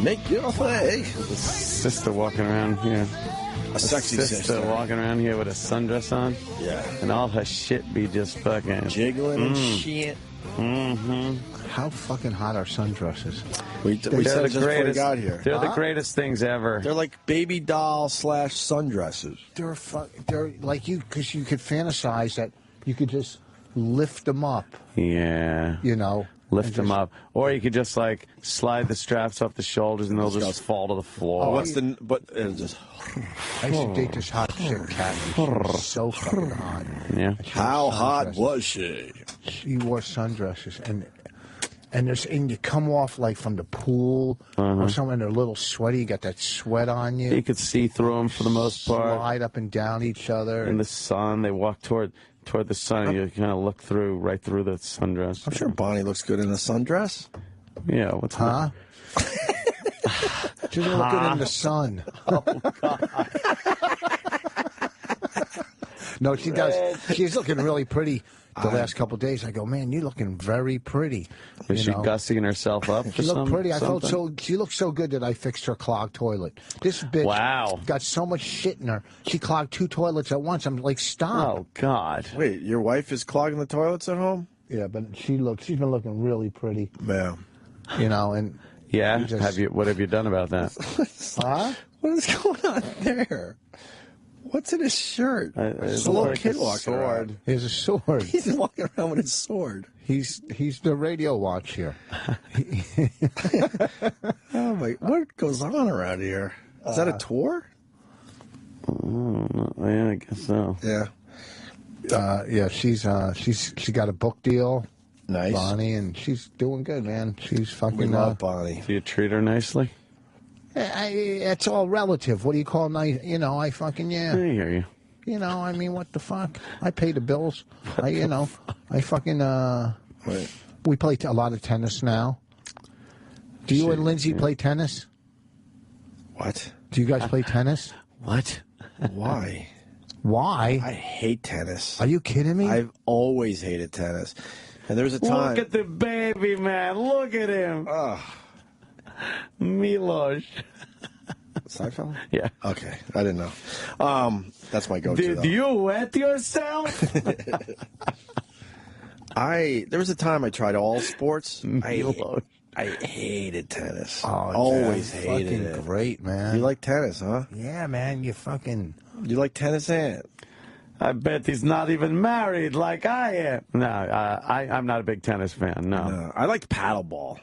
Make your play. The sister walking around here. A sexy sister. Walking around here with a sundress on. Yeah. And all her shit be just fucking jiggling and shit. How fucking hot are sundresses? We said it just before we got here. They're the greatest things ever. They're like baby doll / sundresses. They're like because you could fantasize that you could just lift them up. Yeah. You know. Lift them up, or you could just like slide the straps off the shoulders, and they'll just fall to the floor. It'll just. I used to date this hot chick, Cat. She was so fucking hot. Yeah. How hot was she? She wore sundresses, and you come off like from the pool or something. They're a little sweaty. You got that sweat on you. You could see through them for the most part. Slide up and down each other. In the sun, they walk toward the sun. You kind of look right through the sundress. I'm sure Bonnie looks good in a sundress. Yeah, what's huh? She's looking in the sun. Oh God! No, she does. She's looking really pretty. The last couple of days, I go, man, you're looking very pretty. Was she gussing herself up? She looked pretty. I felt so. She looked so good that I fixed her clogged toilet. This bitch got so much shit in her. She clogged 2 toilets at once. I'm like, stop. Oh God! Wait, your wife is clogging the toilets at home? Yeah, but she's been looking really pretty. Yeah. You know, and yeah. What have you done about that? Huh? What is going on there? What's in his shirt? It's a little like kid a walking sword. around. He has a sword. He's walking around with his sword. He's the radio watch here. Oh my! What goes on around here? Is that a tour? Yeah, I guess so. Yeah. Yeah, she got a book deal. Nice. Bonnie, and she's doing good, man. She's fucking. We love Bonnie. Do you treat her nicely? It's all relative. What do you call nice? You know, I fucking I hear you. You know, I mean, what the fuck? I pay the bills. I fucking Wait. We play a lot of tennis now. Do you and Lindsay play tennis? What? Do you guys play tennis? What? Why? Why? I hate tennis. Are you kidding me? I've always hated tennis. And there was a time. Look at the baby, man. Look at him. Milos. Seinfeld? Yeah. Okay. I didn't know. That's my go-to. Did you wet yourself? There was a time I tried all sports. Milos. I hated tennis. Oh, always hated it. Great, man. You like tennis, huh? Yeah, man. You You like tennis, Ant? I bet he's not even married like I am. No, I'm not a big tennis fan. No. I like paddleball.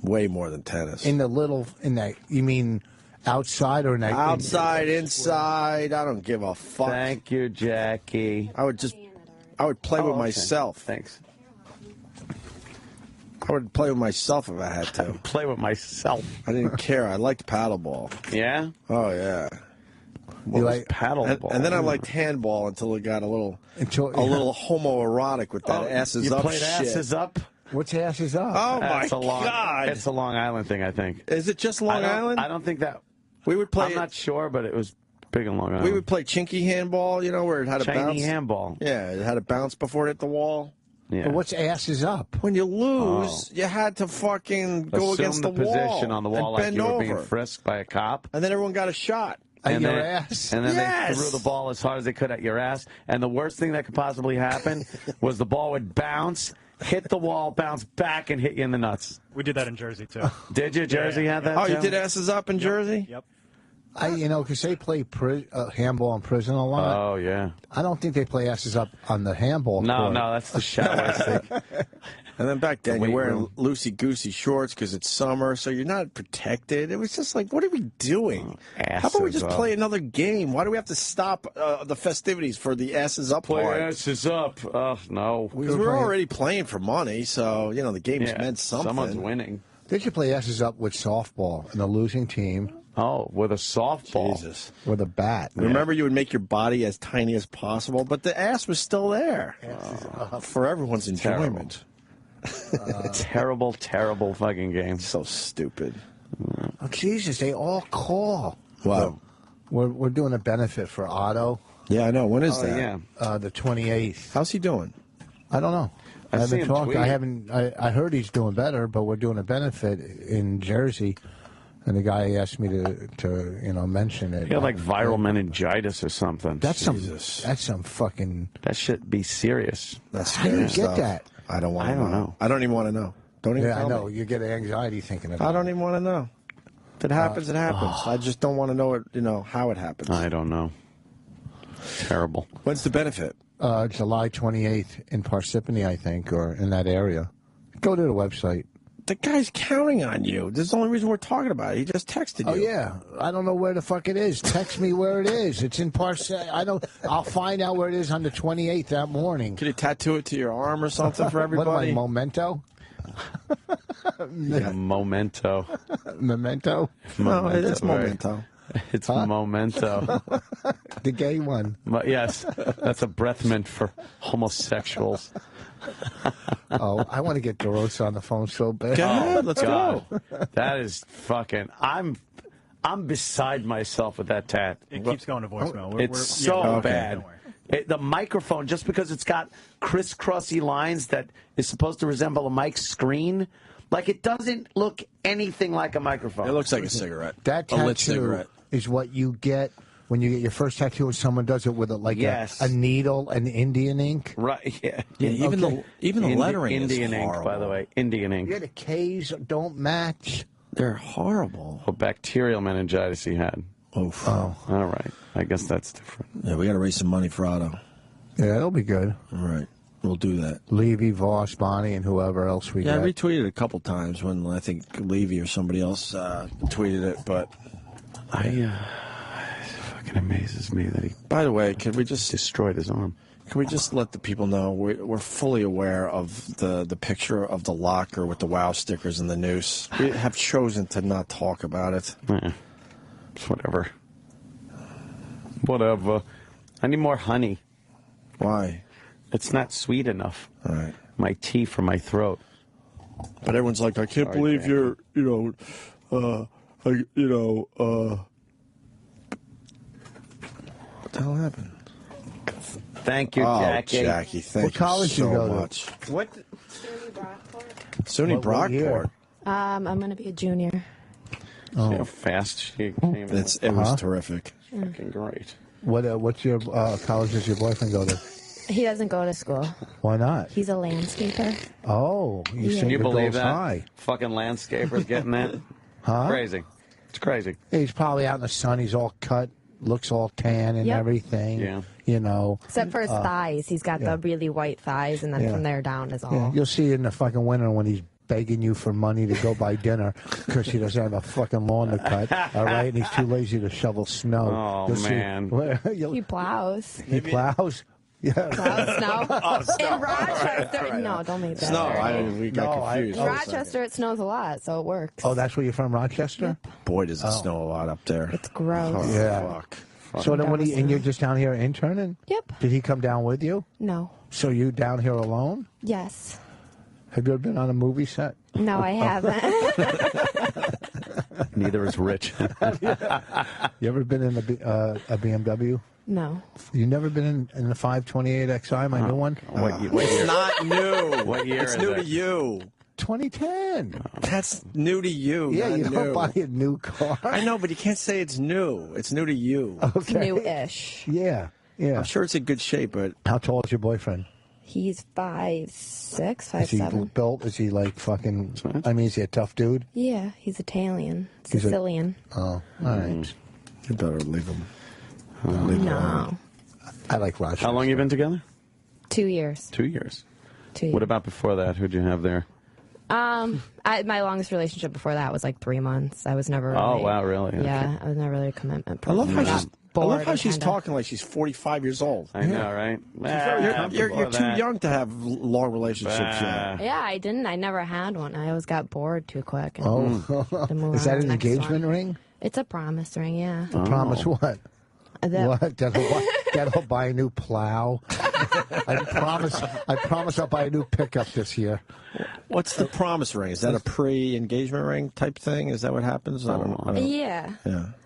Way more than tennis. in that. You mean outside or in that? Outside, inside, I don't give a fuck. Thank you, Jackie. I would play with myself. Thanks. I would play with myself if I had to. Play with myself. I didn't care. I liked paddleball. Yeah? Oh, yeah. What was paddleball? And then I liked handball until it got a little homoerotic with that asses up shit. You played asses up? What's asses up? Oh, my God. It's a Long Island thing, I think. Is it just Long Island? I don't think that. We would play. I'm not sure, but it was big in Long Island. We would play chinky handball, where it had a bounce. Chinky handball. Yeah, it had a bounce before it hit the wall. Yeah. But what's asses up? When you lose, you had to fucking go against the wall. Position on the wall and like you were over. being frisked by a cop. And then everyone got a shot. At your ass? And then Yes! they threw the ball as hard as they could at your ass. And the worst thing that could possibly happen was the ball would bounce, hit the wall, bounce back, and hit you in the nuts. We did that in Jersey, too. Did you? Jersey had that, Oh, too? you did asses up in Jersey? Yep. Because they play handball in prison a lot. Oh, yeah. I don't think they play asses up on the handball court. No, that's the shower stick. And then back then, The you're weight wearing room. loosey-goosey shorts because it's summer, so you're not protected. It was just like, what are we doing? How about we Asses just up. play another game? Why do we have to stop the festivities for the asses up Play part? asses up. Oh, no. Because we're already playing for money, so, the game's meant something. Someone's winning. They should play asses up with softball and the losing team Oh, with a softball. Jesus. with a bat. Remember, you would make your body as tiny as possible, but the ass was still there for everyone's enjoyment. Terrible, terrible fucking game. So stupid. Oh, Jesus, they all call. Wow. We're doing a benefit for Otto. Yeah, I know. When is that? Yeah. The 28th. How's he doing? I don't know. I see haven't him talked. tweet. I heard he's doing better, but we're doing a benefit in Jersey, and the guy asked me to mention it. He got like viral meningitis or something. That's Jesus. That's some fucking. That should be serious. That's How do you scary stuff. get that? I don't want to I don't know. I don't even want to know. Don't even Yeah, I tell know. me. You get anxiety thinking about it. I don't even want to know. If it happens, it happens. I just don't want to know it. How it happens. I don't know. Terrible. When's the benefit? July 28th in Parsippany, I think, or in that area. Go to the website. The guy's counting on you. This is the only reason we're talking about it. He just texted you. Oh yeah, I don't know where the fuck it is. Text me where it is. It's in Parsippany. I'll find out where it is on the 28th that morning. Can you tattoo it to your arm or something for What everybody? am I, Memento? Yeah, memento. Memento? No, it's right. Memento. It's memento. The gay one. But yes, that's a breath mint for homosexuals. Oh, I want to get Derosa on the phone so bad. Go ahead, let's God, go. that is fucking. I'm beside myself with that tat. It keeps going to voicemail. It's so bad. Don't worry. The microphone, just because it's got crisscrossy lines that is supposed to resemble a mic screen, like it doesn't look anything like a microphone. It looks like a cigarette. That a lit tattoo cigarette. is what you get when you get your first tattoo and someone does it with a needle and Indian ink. Right. Yeah. Yeah, even Okay. the lettering Indian is ink, horrible. by the way. Indian ink. Yeah, the K's don't match. They're horrible. What bacterial meningitis he had. Oof. Oh. All right. I guess that's different. Yeah, we got to raise some money for Otto. Yeah, that'll be good. All right. We'll do that. Levy, Voss, Bonnie, and whoever else we Yeah, I got. retweeted it a couple times when I think Levy or somebody else tweeted it. But It fucking amazes me that he by the way, can we just destroyed his arm. let the people know we're fully aware of the picture of the locker with the WOW stickers and the noose. We have chosen to not talk about it. It's whatever. Whatever. I need more honey. Why? It's not sweet enough. All right. My tea for my throat. But everyone's like, I can't Sorry, believe Jack. you're, what the hell happened? Thank you, Oh, Jackie. Jackie, thank What college you you so go to? much. What? SUNY What year? Brockport. I'm going to be a junior. See how fast she came in. It was terrific. Fucking great. What's your college does your boyfriend go to? He doesn't go to school. Why not? He's a landscaper. Oh, you Yeah. said Can you the believe goal's that? high. Fucking landscapers getting that? Huh? Crazy. It's crazy. He's probably out in the sun. He's all cut, looks all tan and Yep. everything. Yeah. You know. Except for his thighs. He's got the really white thighs, and then Yeah. from there down is all. Yeah, you'll see in the fucking winter when he's begging you for money to go buy dinner because he doesn't have a fucking lawn to cut. All right, and he's too lazy to shovel snow. Oh, You'll see- man. He plows. he plows. Yeah. Plows snow. In Rochester. No, don't make that. We got No, confused. In Rochester, it snows a lot, so it works. Oh, that's where you're from, Rochester? Boy, does it snow a lot up there. It's gross. Oh, Yeah. Fuck. So then, and you're just down here interning? Yep. Did he come down with you? No. So you down here alone? Yes. Have you ever been on a movie set? No, I haven't. Neither is Rich. You ever been in a BMW? No. You never been in the 528 XI, my new one? What year? It's not new. What year It's is new it? to you. 2010. That's new to you. Yeah, not you new. don't buy a new car. I know, but you can't say it's new. It's new to you. Okay. New-ish. Yeah, yeah. I'm sure it's in good shape, but How tall is your boyfriend? He's 5'6", Is he 5'7". built? Is he like fucking? I mean, is he a tough dude? Yeah, he's Italian. He's a- Sicilian. Oh, all right. you better leave him. No. I like Rochester. How long you been together? 2 years. 2 years. 2 years. What about before that? Who'd you have there? My longest relationship before that was like 3 months. I was never. Oh, really, wow, really? Okay. Yeah, I was never really a commitment. I love how person. she's. Got I love bored how and she's kinda- talking like she's 45 years old. I know, right? You're too young to have long relationships yet. Yeah, I didn't. I never had one. I always got bored too quick. And Oh, to move is on that to an the next engagement one. ring? It's a promise ring. Yeah. Promise what? That- What? That'll buy a new plow. I promise I'll buy a new pickup this year. What's the promise ring? Is that a pre-engagement ring type thing? Is that what happens? I don't know. Yeah.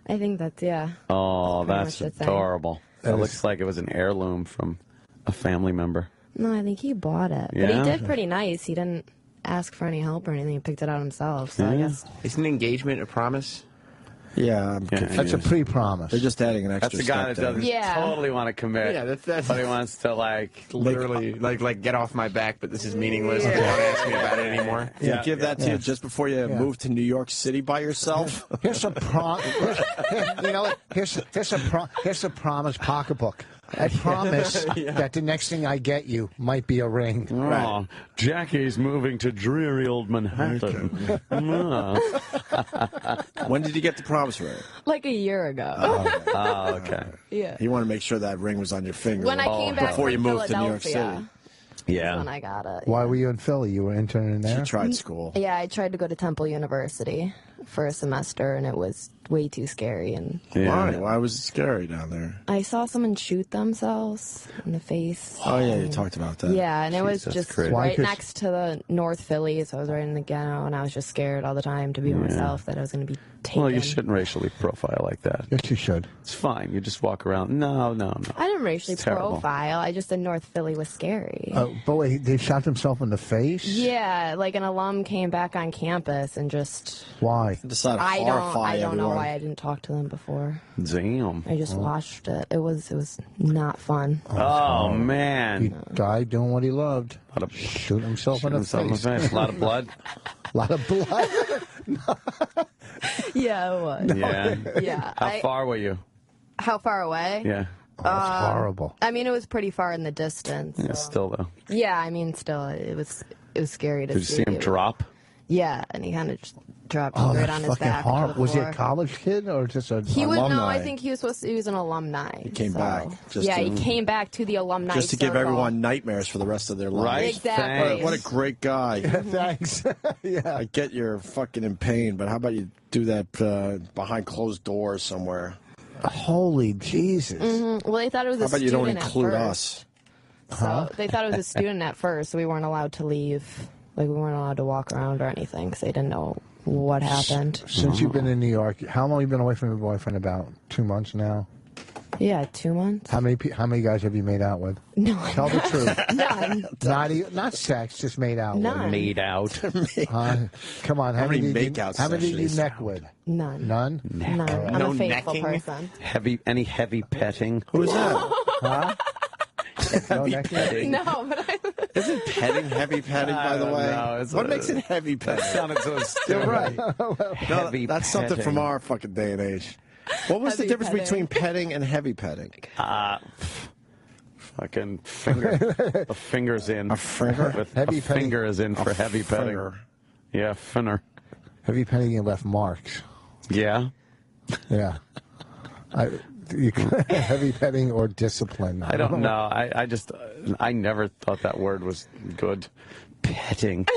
I think that's, Oh, pretty that's much the thing. adorable. That looks like it was an heirloom from a family member. No, I think he bought it. But he did pretty nice. He didn't ask for any help or anything. He picked it out himself. So I guess. Isn't engagement a promise? Yeah, I'm confused. That's a pre-promise. They're just adding an extra That's the guy that step there. doesn't totally want to commit. Yeah, that's but he wants to, like, literally, like get off my back, but this is meaningless. Don't ask me about it anymore. Yeah, give that to you just before you move to New York City by yourself. Here's a you know what? Here's a promise pocketbook. I promise that the next thing I get you might be a ring. Oh, Right. Jackie's moving to dreary old Manhattan. When did you get the promise ring? Like a year ago. Oh, okay. Yeah. You want to make sure that ring was on your finger When I came back before from you moved to New York Philadelphia, City. Yeah. when I got it. Why were you in Philly? You were interning there? She tried school. Yeah, I tried to go to Temple University for a semester, and it was way too scary. And Why? Why was it scary down there? I saw someone shoot themselves in the face. Oh, yeah, you talked about that. Yeah, and it was Jesus just Christ. Why? right 'Cause- next to the North Philly, so I was right in the ghetto, and I was just scared all the time to be myself, that I was going to be taken. Well, you shouldn't racially profile like that. Yes, you should. It's fine. You just walk around. No. I didn't racially It's terrible. profile. I just said North Philly was scary. But wait, they shot themselves in the face? Yeah, like an alum came back on campus and just... Why? Decided to I horrify don't know everyone. why I didn't talk to them before. Damn. I just watched it. It was not fun. Oh, man. He died doing what he loved. Shoot himself in the face. A lot of blood. A lot of blood. Yeah, it was. Yeah. Yeah. How far were you? How far away? Yeah. That's horrible. I mean, it was pretty far in the distance. Yeah, so- still, though. Yeah, I mean, still, it was scary to Did you see him drop? Yeah, and he kind of just dropped Oh, right that's on his fucking back. to the horrible. Was he a floor. college kid or just a He was no. alumni? I think he was supposed to. He was an alumni. He came back just yeah, to- he came back to the alumni. Just to give circle. everyone nightmares for the rest of their lives. Right. Exactly. What a great guy. Thanks. Yeah. I get you're fucking in pain, but how about you do that behind closed doors somewhere? Holy Jesus. Well, they thought it was How a about you student don't at include first. us? So they thought it was a student at first, so we weren't allowed to leave. Like, we weren't allowed to walk around or anything because they didn't know what happened. Since you've been in New York, how long have you been away from your boyfriend? About 2 months now. Yeah, 2 months. How many guys have you made out with? No, Tell the truth. none. Not sex, just made out None. with. Made out. Come on, how many many make-out How many did you sessions? neck with? None. None. None. I'm No a faithful necking? person. Any heavy petting? Who's that? No necking? No, but Isn't petting heavy petting, by the way? What makes it heavy petting? Sounded so stupid. You're right. Heavy That's something petting. from our fucking day and age. What was the Heavy difference petting. between petting and heavy petting? Fucking finger. A finger's in. A finger? With Heavy a petting. finger is in for heavy petting. finger. Yeah, finner. Heavy petting, you left marks. Yeah. Yeah. Heavy petting or discipline. I don't know. I never thought that word was good. Petting.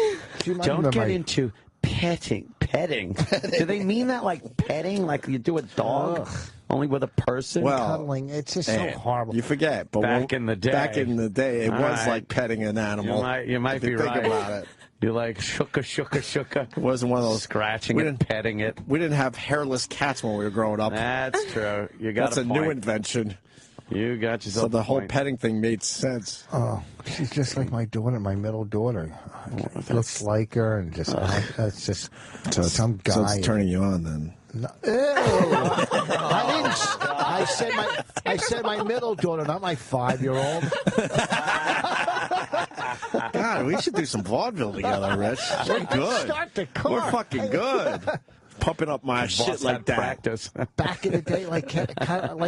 You might Don't remember get my- into petting. Do they mean that like petting, like you do a dog, only with a person? Well, cuddling. It's just so Man, horrible. You forget, but Back in the day. back in the day, it All was right. like petting an animal. You might If you be think right. about it. You're like shooka. It wasn't one of those Scratching we it, didn't- petting it. We didn't have hairless cats when we were growing up. That's true. You got That's a new point. invention. You got yourself So the a whole point. petting thing made sense. Oh, she's just like my daughter, my middle daughter. Looks like her, and just that's just some guy. So it's turning you on then. Ew. I didn't. I said my middle daughter, not my 5-year-old. God, we should do some vaudeville together, Rich. We're good. Start the car. We're fucking good. Pumping up my shit Boss like had that. practice. Back in the day, like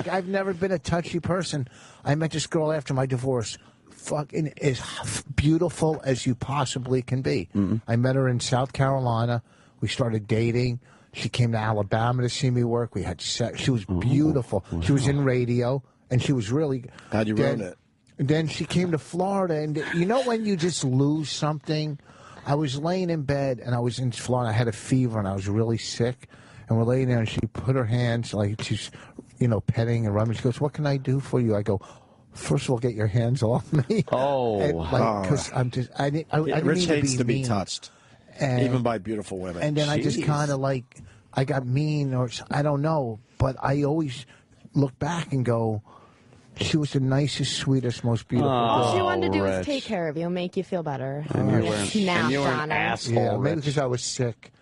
I've never been a touchy person. I met this girl after my divorce. Fucking as beautiful as you possibly can be. I met her in South Carolina. We started dating. She came to Alabama to see me work. We had sex. She was beautiful. She was in radio, and she was really. How'd you ruin it? Then she came to Florida, and you know when you just lose something? I was laying in bed, and I was in Florida. I had a fever, and I was really sick. And we're laying there, and she put her hands, like she's, petting and rubbing. She goes, "What can I do for you?" I go, First of all, get your hands off me. Oh, because I'm just I didn't Rich mean hates to be mean. touched, And, even by beautiful women. And then I just kind of like I got mean, or I don't know, but I always look back and go, she was the nicest, sweetest, most beautiful girl. All she wanted to do was Rich. take care of you, make you feel better. And you were, Snapped and you were on an her. asshole, Yeah, maybe Rich. because I was sick.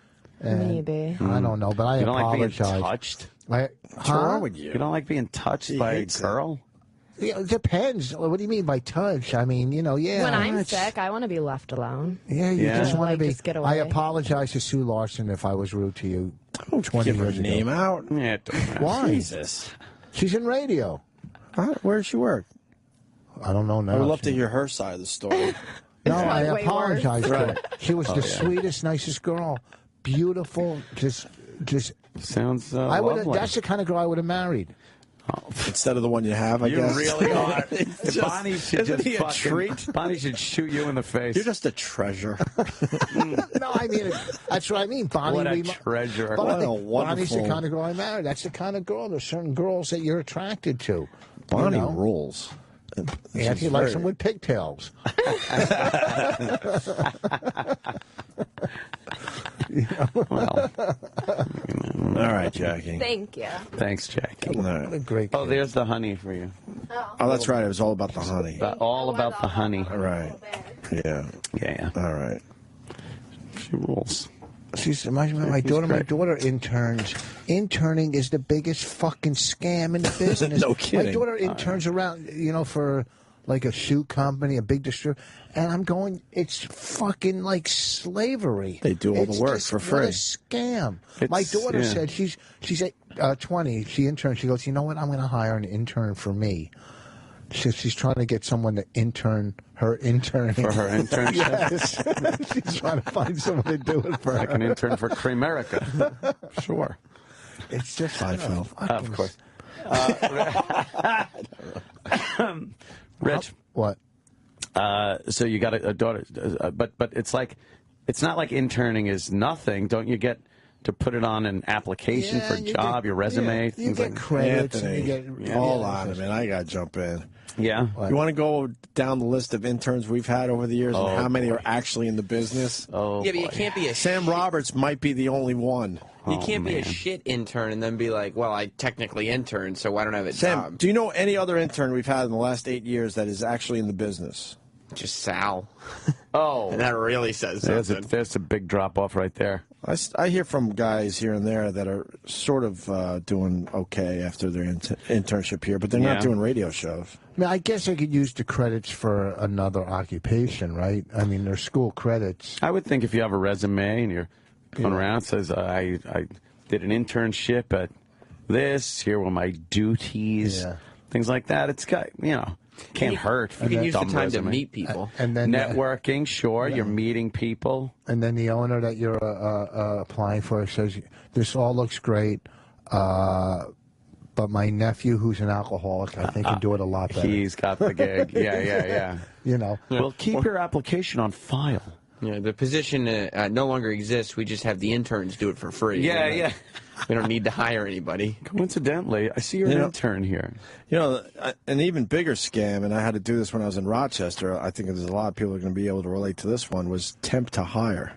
And Maybe. I don't know, but I You don't like being apologize. touched? What's wrong with you? You don't like being touched by a hates it. girl? Yeah, it depends. What do you mean by touch? I mean, yeah. When I'm it's- sick, I want to be left alone. Yeah, you Yeah. just want Like, to be. just get I away. apologize to Sue Larson if I was rude to you. Don't 20 give her years ago. name out. Yeah, it don't matter. Why? Jesus. She's in radio. Where does she work? I don't know now. I would love to hear her side of the story. No, I probably way apologize. worse. To her. She was the sweetest, nicest girl. Beautiful, just. Sounds I would. lovely. That's the kind of girl I would have married. Instead of the one you have, I You guess. really are. Just- Bonnie should isn't just he a fucking, treat? Bonnie should shoot you in the face. You're just a treasure. No, I mean that's what I mean. Bonnie, What a treasure. Bonnie, What a Bonnie's the wonderful- kind of girl I married. That's the kind of girl. There's certain girls that you're attracted to. Bonnie you know? rules. Yeah, he likes them with pigtails. Well, All right, Jackie. Thank you. thanks, Jackie. All What a right. great. Oh, kid. there's the honey for you. Oh, that's right. It was all about the honey. All about the honey. All right. Yeah. Yeah, All right. she rules. She's my daughter. My daughter interns. Interning is the biggest fucking scam in the business. No kidding. My daughter interns around, for like a shoe company, a big distributor, and I'm going. It's fucking like slavery. They do all the It's work just, for what free. a scam. My It's- daughter yeah. said she's 20. She interned. She goes, you know what? I'm going to hire an intern for me. She's trying to get someone to intern her interning. For her internship? Yes. She's trying to find someone to do it for Like her. an intern for Kramerica. Sure. It's just Seinfeld. Of course. Rich, What? so you got a daughter, but it's like, it's not like interning is nothing. Don't you get to put it on an application for a you job, get- your resume, you things get like credits. Anthony, And you get, hold on a minute. I got to jump in. Yeah. You want to go down the list of interns we've had over the years and how many are actually in the business? Oh, Yeah, but you boy. can't be a Sam Roberts might be the only one. You can't be a man. shit intern and then be like, well, I technically interned, so I don't have a Sam, job. do you know any other intern we've had in the last 8 years that is actually in the business? Just Sal. Oh, And that really says something. there's a big drop off right there. I hear from guys here and there that are sort of doing okay after their internship here, but they're Yeah. not doing radio shows. I mean, I guess I could use the credits for another occupation, right? I mean, they're school credits. I would think if you have a resume and you're going around, it says, I did an internship at this, here were my duties, Yeah. things like that. It's got, can't hurt. You can use the Dumb time resume. to meet people. And then Networking, sure, you're meeting people. and then the owner that you're applying for says, this all looks great, but my nephew, who's an alcoholic, I think can do it a lot better. He's got the gig. Yeah. You know. Well, keep your application on file. Yeah, the position no longer exists. We just have the interns do it for free. Yeah, We don't- yeah. We don't need to hire anybody. Coincidentally, I see you're an intern here. You know, an even bigger scam, and I had to do this when I was in Rochester. I think there's a lot of people who are going to be able to relate to this one. Was temp to hire.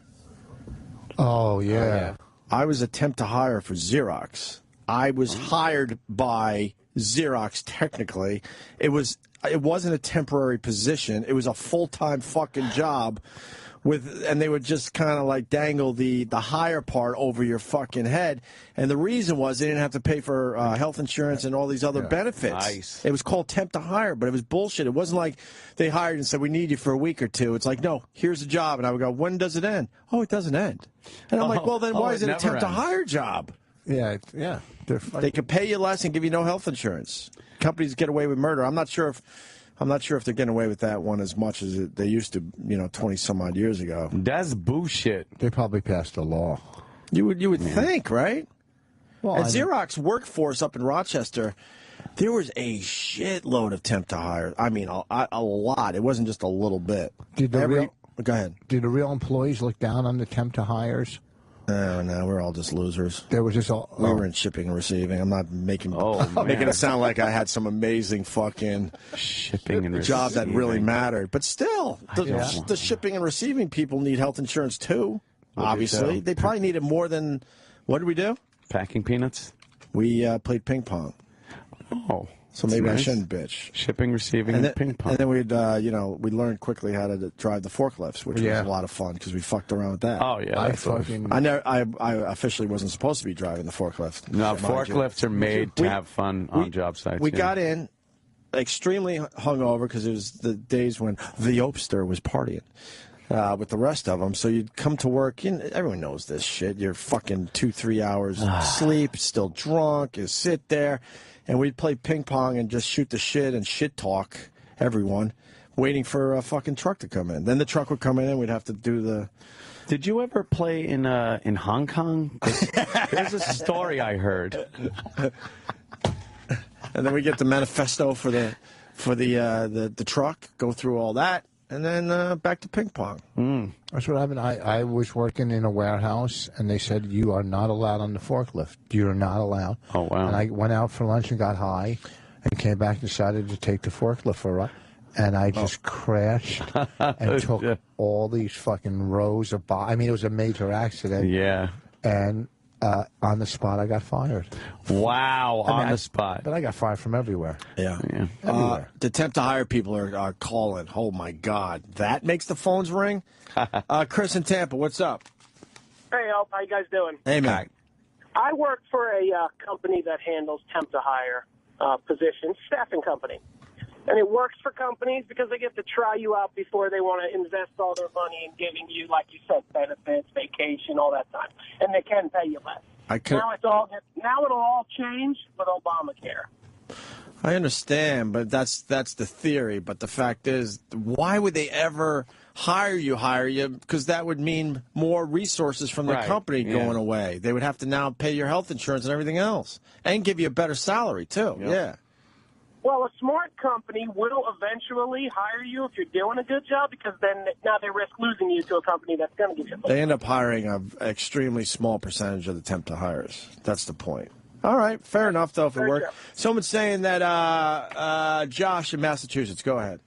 Oh, yeah. I was a temp to hire for Xerox. I was hired by Xerox. Technically, it wasn't a temporary position. It was a full-time fucking job. And they would just kind of like dangle the hire part over your fucking head. And the reason was they didn't have to pay for health insurance and all these other benefits. Nice. It was called temp to hire, but it was bullshit. It wasn't like they hired and said, we need you for a week or two. It's like, no, here's a job. And I would go, when does it end? Oh, it doesn't end. And I'm like, well, then why it is it a never temp to ends. hire job? Yeah. They're They could pay you less and give you no health insurance. Companies get away with murder. I'm not sure if they're getting away with that one as much as they used to, 20 some odd years ago. That's bullshit. They probably passed a law. You would think, right? Well, At Xerox workforce up in Rochester, there was a shitload of temp to hire. I mean, a lot. It wasn't just a little bit. Did the Go ahead. real employees look down on the temp to hires? Oh, no, we're all just losers. There was just all. We were in shipping and receiving. I'm not making it sound like I had some amazing fucking shipping and job that receiving. really mattered. But still, the shipping and receiving people need health insurance too. Obviously, they probably need it more than. What did we do? Packing peanuts. We played ping pong. Oh. So maybe nice. I shouldn't bitch. Shipping, receiving, and ping pong. And then we'd, we learned quickly how to drive the forklifts, which was a lot of fun because we fucked around with that. Oh yeah, I officially wasn't supposed to be driving the forklift. No, forklifts are made to have fun on job sites. We got in extremely hungover because it was the days when the Opester was partying. With the rest of them, so you'd come to work. Everyone knows this shit. You're fucking 2-3 hours sleep, still drunk. You sit there, and we'd play ping pong and just shoot the shit and shit talk everyone, waiting for a fucking truck to come in. Then the truck would come in, and we'd have to do the. Did you ever play in Hong Kong? There's a story I heard. And then we get the manifesto for the truck. Go through all that. And then back to ping pong. That's what happened. I was working in a warehouse, and they said, you are not allowed on the forklift. You're not allowed. Oh, wow. And I went out for lunch and got high and came back and decided to take the forklift for a ride. And I just crashed and took all these fucking rows of I mean, it was a major accident. Yeah. And on the spot, I got fired. Wow, on the spot. But I got fired from everywhere. Yeah. Everywhere. The attempt to hire people are calling. Oh, my God. That makes the phones ring? Chris in Tampa, what's up? Hey, Alp, how you guys doing? Hey, man. I work for a company that handles temp to hire positions, staffing company. And it works for companies because they get to try you out before they want to invest all their money in giving you, like you said, benefits, vacation, all that time. And they can pay you less. Now it'll all change with Obamacare. I understand, but that's the theory. But the fact is, why would they ever hire you? Because that would mean more resources from the company going away. They would have to now pay your health insurance and everything else, and give you a better salary too. Yeah. Well, a smart company will eventually hire you if you're doing a good job, because then now they risk losing you to a company that's going to give you a They end up hiring an extremely small percentage of the temp to hires. That's the point. All right, fair enough, though, if it worked. Someone's saying that Josh in Massachusetts. Go ahead.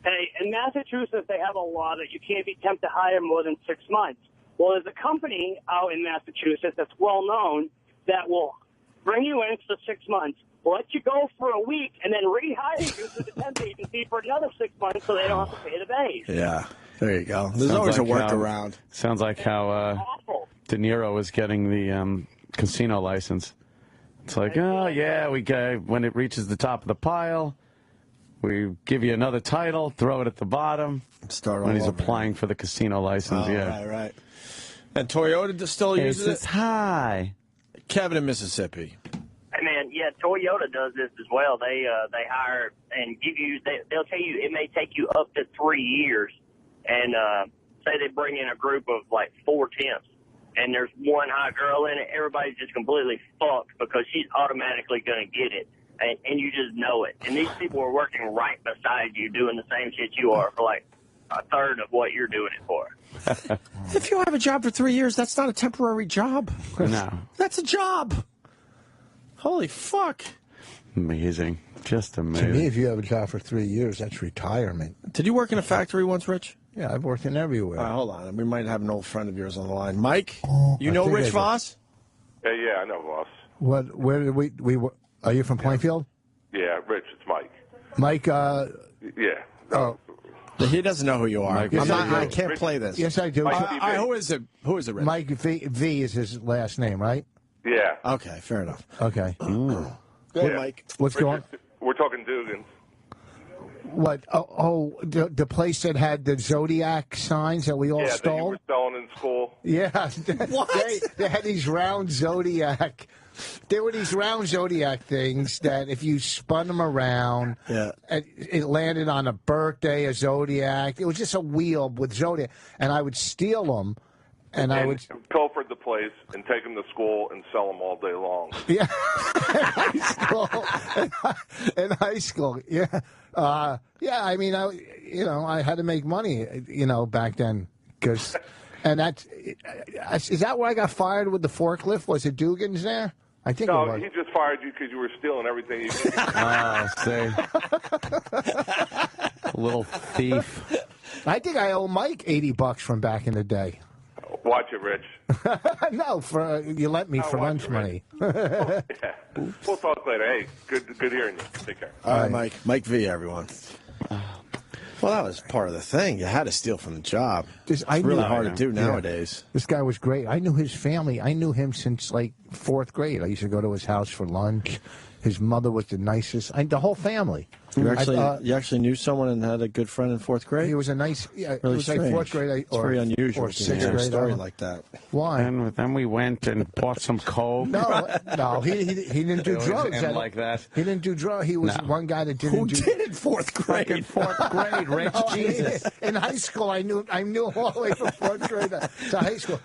Hey, in Massachusetts, they have a law that you can't be temp to hire more than 6 months. Well, there's a company out in Massachusetts that's well known that will bring you in for 6 months, let you go for a week, and then rehire you to the temp agency for another 6 months so they don't have to pay the base. Yeah, there you go. There's always a workaround. Sounds like how De Niro was getting the casino license. It's like, oh, yeah, when it reaches the top of the pile, we give you another title, throw it at the bottom. Start when all he's over. applying for the casino license. Right. And Toyota still uses it? Hi. Kevin in Mississippi. Hey man, yeah, Toyota does this as well. They hire and give you. They'll tell you it may take you up to 3 years, and say they bring in a group of like 4 temps, and there's one hot girl in it. Everybody's just completely fucked because she's automatically going to get it, and you just know it. And these people are working right beside you, doing the same shit you are for like a third of what you're doing it for. If you have a job for 3 years, that's not a temporary job. No. That's a job. Holy fuck. Amazing. Just amazing. To me, if you have a job for 3 years, that's retirement. Did you work in a factory once, Rich? Yeah, I've worked in everywhere. Hold on. We might have an old friend of yours on the line. Mike, you know Rich Voss? Yeah, I know Voss. Where did we are you from Plainfield? Yeah, Rich, it's Mike. Mike, Yeah. Oh. He doesn't know who you are. I can't play this. Yes, I do. Who is it? Who is it, Rich? Mike V is his last name, right? Yeah. Okay, fair enough. Okay. Go ahead, Mike. What's going on? We're talking Dugan. What? The place that had the Zodiac signs that we all that stole? you were selling in school. Yeah. What? They had these round Zodiac. There were these round Zodiac things that if you spun them around, it landed on a birthday, a Zodiac. It was just a wheel with Zodiac. And I would steal them. And I would pilfered the place and take them to school and sell them all day long. Yeah, in high school, yeah. I mean, I had to make money, back then, because And is that where I got fired with the forklift? Was it Dugan's there? I think No, it was. he just fired you because you were stealing everything you did. Oh, see. Little thief. I think I owe Mike $80 from back in the day. Watch it, Rich. No, you lent me for lunch money. Yeah. We'll talk later. Hey, good hearing you. Take care. All right, Mike. Mike V, everyone. Well, that was part of the thing. You had to steal from the job. It's really hard to do nowadays. This guy was great. I knew his family. I knew him since, like, 4th grade. I used to go to his house for lunch. His mother was the nicest. The whole family. You actually knew someone and had a good friend in 4th grade? He was a nice... Yeah, really it was like 4th grade. It's very unusual or to 6th hear a grade. story like that. Why? And then we went and bought some coke. No, he didn't do drugs. Like that. He didn't do drugs. He was one guy that didn't do... Who did in 4th grade? Fucking 4th grade, Rich. Jesus. In high school, I knew him all the way from 4th grade to high school.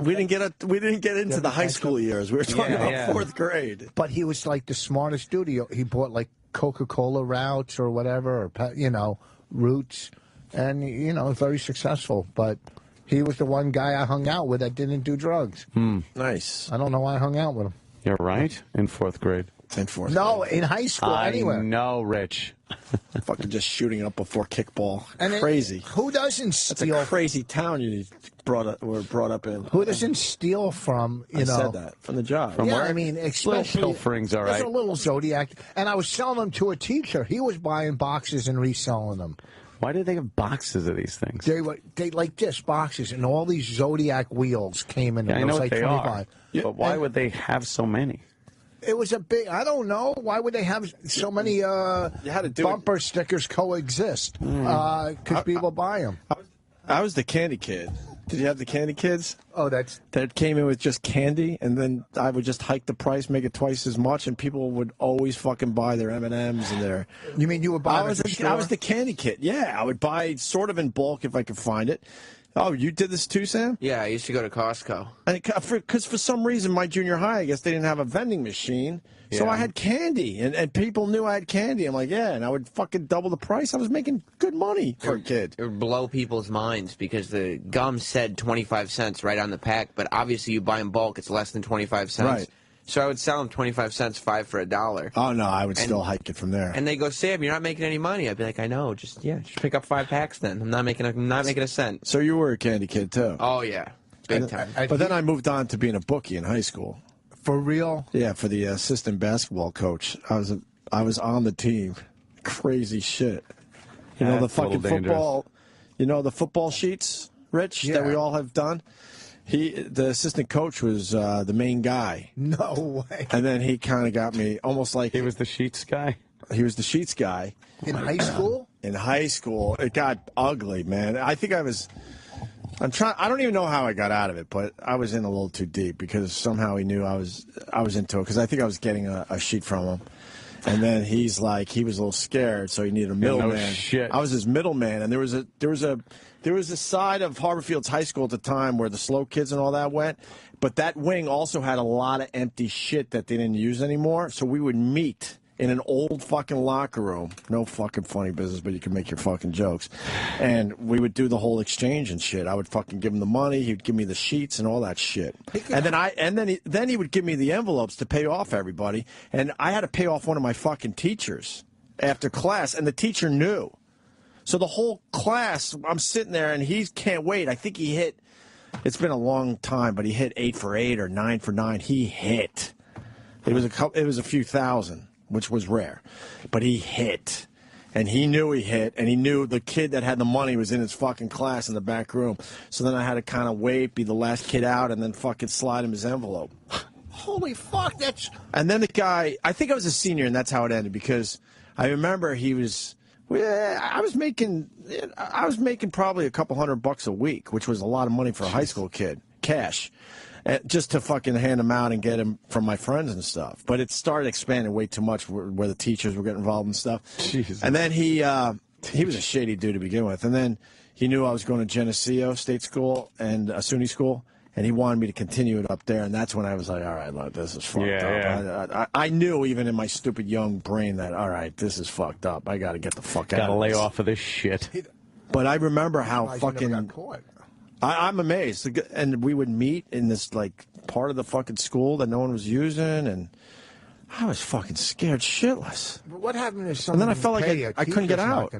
We didn't get into the high school years. We were talking about 4th grade. But he was like the smartest dude. He bought like Coca-Cola routes or whatever, or Roots, and very successful. But he was the one guy I hung out with that didn't do drugs. Nice. I don't know why I hung out with him. You're right. In 4th grade. In 4th No, grade. in high school, anywhere. No, Rich. Fucking just shooting up before kickball. And crazy. Who doesn't steal? That's a crazy town were brought up in. Who doesn't steal from, I said that. From the job. From yeah, where? I mean, especially... Little pilferings, all There's right. a little Zodiac. And I was selling them to a teacher. He was buying boxes and reselling them. Why did they have boxes of these things? They like this, boxes, and all these Zodiac wheels came in them. Yeah, I know it was what like they 25. are. But why would they have so many? It was a big... I don't know. Why would they have so many bumper stickers coexist? Because people buy them. I was the candy kid. Did you have the candy kids? Oh, that came in with just candy, and then I would just hike the price, make it twice as much, and people would always fucking buy their M&Ms and their... You mean you would buy I was the candy kid. Yeah, I would buy sort of in bulk if I could find it. Oh, you did this too, Sam? Yeah, I used to go to Costco. Because for some reason, my junior high, I guess they didn't have a vending machine. So I had candy, and people knew I had candy. I'm like, yeah, and I would fucking double the price. I was making good money for a kid. It would blow people's minds because the gum said 25 cents right on the pack, but obviously you buy in bulk, it's less than 25 cents. Right. So I would sell them 25 cents, 5 for $1. Oh, no, I would still hike it from there. And they go, Sam, you're not making any money. I'd be like, I know, just pick up 5 packs then. I'm not making a cent. So you were a candy kid, too? Oh, yeah. Big time. But then I moved on to being a bookie in high school. For real? Yeah, for the assistant basketball coach. I was on the team. Crazy shit. You know the fucking football. You know the football sheets, Rich, that we all have done. The assistant coach was the main guy. No way. And then he kind of got me almost like he was the sheets guy. He was the sheets guy in high school. In high school, it got ugly, man. I think I was. I don't even know how I got out of it, but I was in a little too deep because somehow he knew I was into it because I think I was getting a sheet from him. And then he was a little scared, so he needed a middleman. No shit. I was his middleman, and there was a side of Harborfields High School at the time where the slow kids and all that went, but that wing also had a lot of empty shit that they didn't use anymore. So we would meet in an old fucking locker room. No fucking funny business, but you can make your fucking jokes. And we would do the whole exchange and shit. I would fucking give him the money. He'd give me the sheets and all that shit. And then he would give me the envelopes to pay off everybody. And I had to pay off one of my fucking teachers after class, and the teacher knew. So the whole class, I'm sitting there, and he can't wait. I think he hit. It's been a long time, but he hit 8 for 8 or 9 for 9. He hit. It was a few thousand, which was rare, but he hit, and he knew he hit, and he knew the kid that had the money was in his fucking class in the back room. So then I had to kind of wait, be the last kid out, and then fucking slide him his envelope. Holy fuck, And then the guy, I think I was a senior, and that's how it ended, because I remember he was. I was making probably a couple $100 a week, which was a lot of money for a high school kid, cash. Just to fucking hand them out and get them from my friends and stuff. But it started expanding way too much where the teachers were getting involved and stuff. Jesus. And then he was a shady dude to begin with. And then he knew I was going to Geneseo State School and SUNY School, and he wanted me to continue it up there. And that's when I was like, all right, look, this is fucked up. Yeah. I knew even in my stupid young brain that, all right, this is fucked up. I got to get the fuck out of this. Got to lay off of this shit. But I remember how I fucking... never got caught. I'm amazed. And we would meet in this like part of the fucking school that no one was using, and I was fucking scared shitless. But what happened if someone And then I felt like I couldn't get out.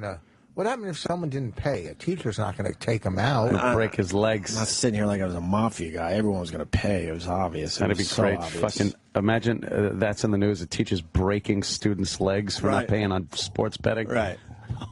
What happened if someone didn't pay? A teacher's not going to take him out. Break his legs. I'm not sitting here like I was a mafia guy. Everyone was going to pay. It was obvious. That'd be so great. obvious. Fucking imagine that's in the news. A teacher's breaking students' legs for not paying on sports betting. Right.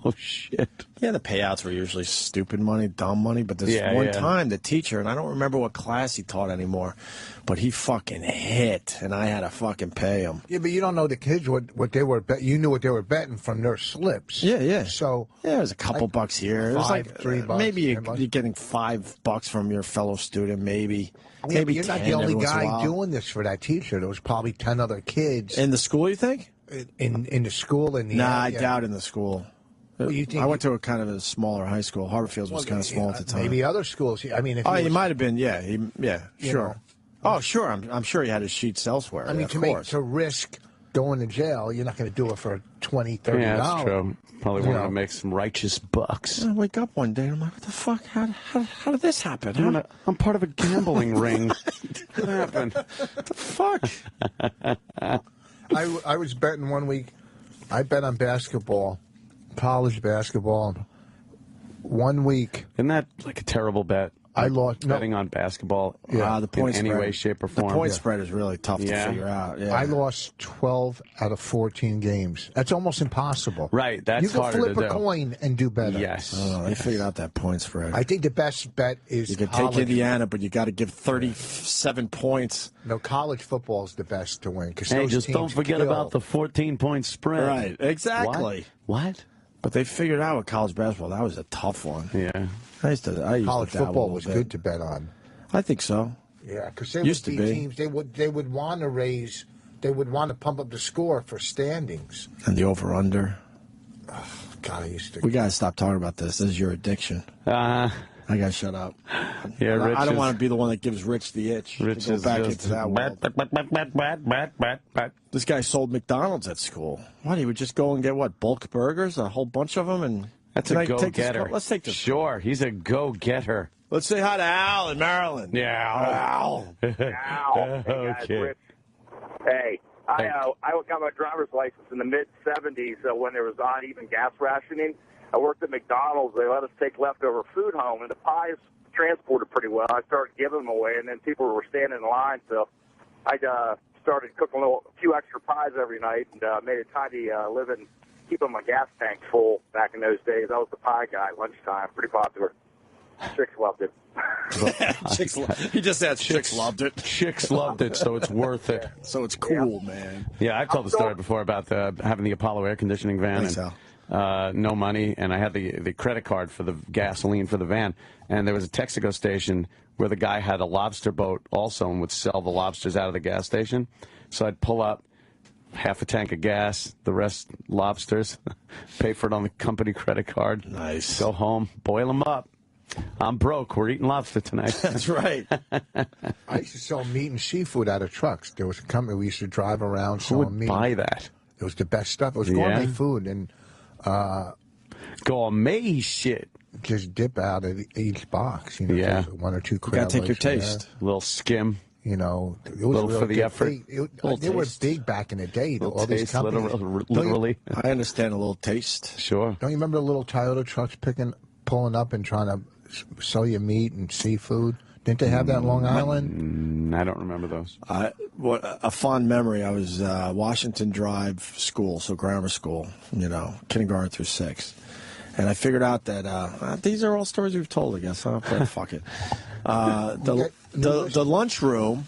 Oh shit. Yeah, the payouts were usually stupid money, dumb money. But this one time, the teacher, and I don't remember what class he taught anymore, but he fucking hit, and I had to fucking pay him. Yeah, but you don't know the kids what they were bet. You knew what they were betting from their slips. Yeah. So it was a couple bucks here. It was like $3. Maybe you're getting $5 from your fellow student. Maybe. Yeah, maybe you're not 10 the only every once in a guy while. doing this for that teacher. There was probably 10 other kids In the school, you think? in the school. In the Nah, I area. doubt in the school. Well, you think I went to a kind of a smaller high school. Harborfields was kind of small at the time. Maybe other schools. I mean, if he might have been. Yeah, sure. know. Oh, sure. I'm sure he had his sheets elsewhere. I mean, to risk going to jail, you're not going to do it for $20, $30. Yeah, that's true. Probably wanted to make some righteous bucks. I wake up one day and I'm like, what the fuck? How did this happen? I'm part of a gambling ring. What happened? What the fuck? I was betting one week. I bet on basketball, college basketball. 1 week. Isn't that like a terrible bet? I lost betting on basketball. The point in any spread. way, shape, or form. The point spread is really tough to figure out. Yeah. I lost 12 out of 14 games. That's almost impossible. Right, that's harder You to can flip do. a coin and do better. Yes. They figured out that point spread. I think the best bet is you can college. take Indiana, but you got to give 37 points. No, college football is the best to win. Hey, those just don't teams forget kill. about the 14-point spread. Right, exactly. What? But they figured out with college basketball. That was a tough one. Yeah. I used to College dabble football a was little good bit. to bet on. I think so. Yeah, because they Used would to be be. teams. They would want to raise. They would want to pump up the score for standings. And the over-under. Oh, God, I used to. We got to stop talking about this. This is your addiction. I got to shut up. Yeah, Rich I don't is- want to be the one that gives Rich the itch. Rich to go is back just into that world. This guy sold McDonald's at school. What, he would just go and get, bulk burgers? A whole bunch of them? And That's Can a I take this go-getter. call? Let's take this. Sure, he's a go-getter. Let's say hi to Al in Maryland. Yeah, Al. Ow. Hey, guys, Okay. Rich. Hey, I got my driver's license in the mid-'70s when there was uneven gas rationing. I worked at McDonald's. They let us take leftover food home, and the pies transported pretty well. I started giving them away, and then people were standing in line, so I started cooking a few extra pies every night and made a tidy living, keeping my gas tank full back in those days. I was the pie guy at lunchtime, pretty popular. Chicks loved it. He just said chicks loved it. Chicks loved it, so it's worth it. So it's cool, man. Yeah, I've told the story before about having the Apollo air conditioning van Thanks, and no money, and I had the credit card for the gasoline for the van, and there was a Texaco station where the guy had a lobster boat also and would sell the lobsters out of the gas station. So I'd pull up, half a tank of gas, the rest lobsters, pay for it on the company credit card. Nice. Go home, boil them up. I'm broke. We're eating lobster tonight. That's right. I used to sell meat and seafood out of trucks. There was a company we used to drive around Who selling would meat. buy that? It was the best stuff. It was Yeah? gourmet food, and Gourmet shit. just dip out of each box. You know, Yeah. one or two. You got to take your crab legs in taste. A little skim. there. You know, it was Little real for the good. effort. They Little were taste. big back in the day. Little All these taste, companies. literally. I understand a little taste. Sure. Don't you remember the little Toyota trucks pulling up and trying to sell you meat and seafood? Didn't they have that in Long Island? I don't remember those. A fond memory. I was Washington Drive school, so grammar school. Kindergarten through 6th, and I figured out that these are all stories we've told. I guess, huh? But fuck it. The lunchroom,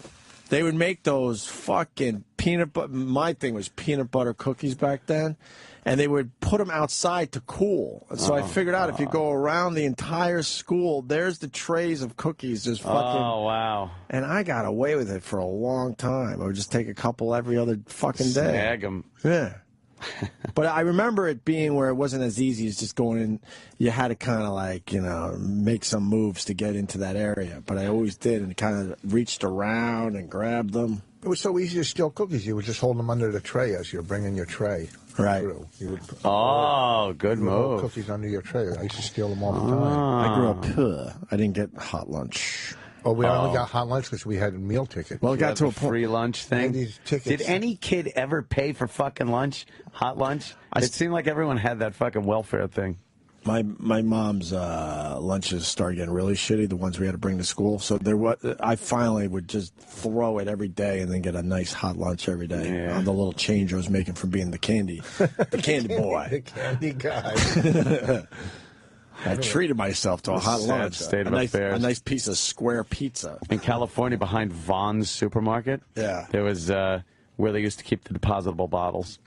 they would make those fucking peanut butter. My thing was peanut butter cookies back then. And they would put them outside to cool. And so I figured out if you go around the entire school, there's the trays of cookies just fucking. Oh, wow. And I got away with it for a long time. I would just take a couple every other fucking day. Snag 'em. Yeah. But I remember it being where it wasn't as easy as just going in. You had to kind of make some moves to get into that area. But I always did and kind of reached around and grabbed them. It was so easy to steal cookies. You would just hold them under the tray as you're bringing your tray Right. through. You would, Good you would hold move. cookies under your tray. I used to steal them all the time. I grew up poor. I didn't get hot lunch. Oh, we only got hot lunch because we had meal tickets. Well, it got to a free lunch thing. These tickets. Did any kid ever pay for fucking lunch, hot lunch? It seemed like everyone had that fucking welfare thing. My mom's lunches started getting really shitty, the ones we had to bring to school. So I finally would just throw it every day and then get a nice hot lunch every day on the little change I was making from being the candy boy. The candy guy. I treated myself to a hot lunch. State of affairs. A nice piece of square pizza. In California, behind Vaughn's supermarket, there was where they used to keep the depositable bottles,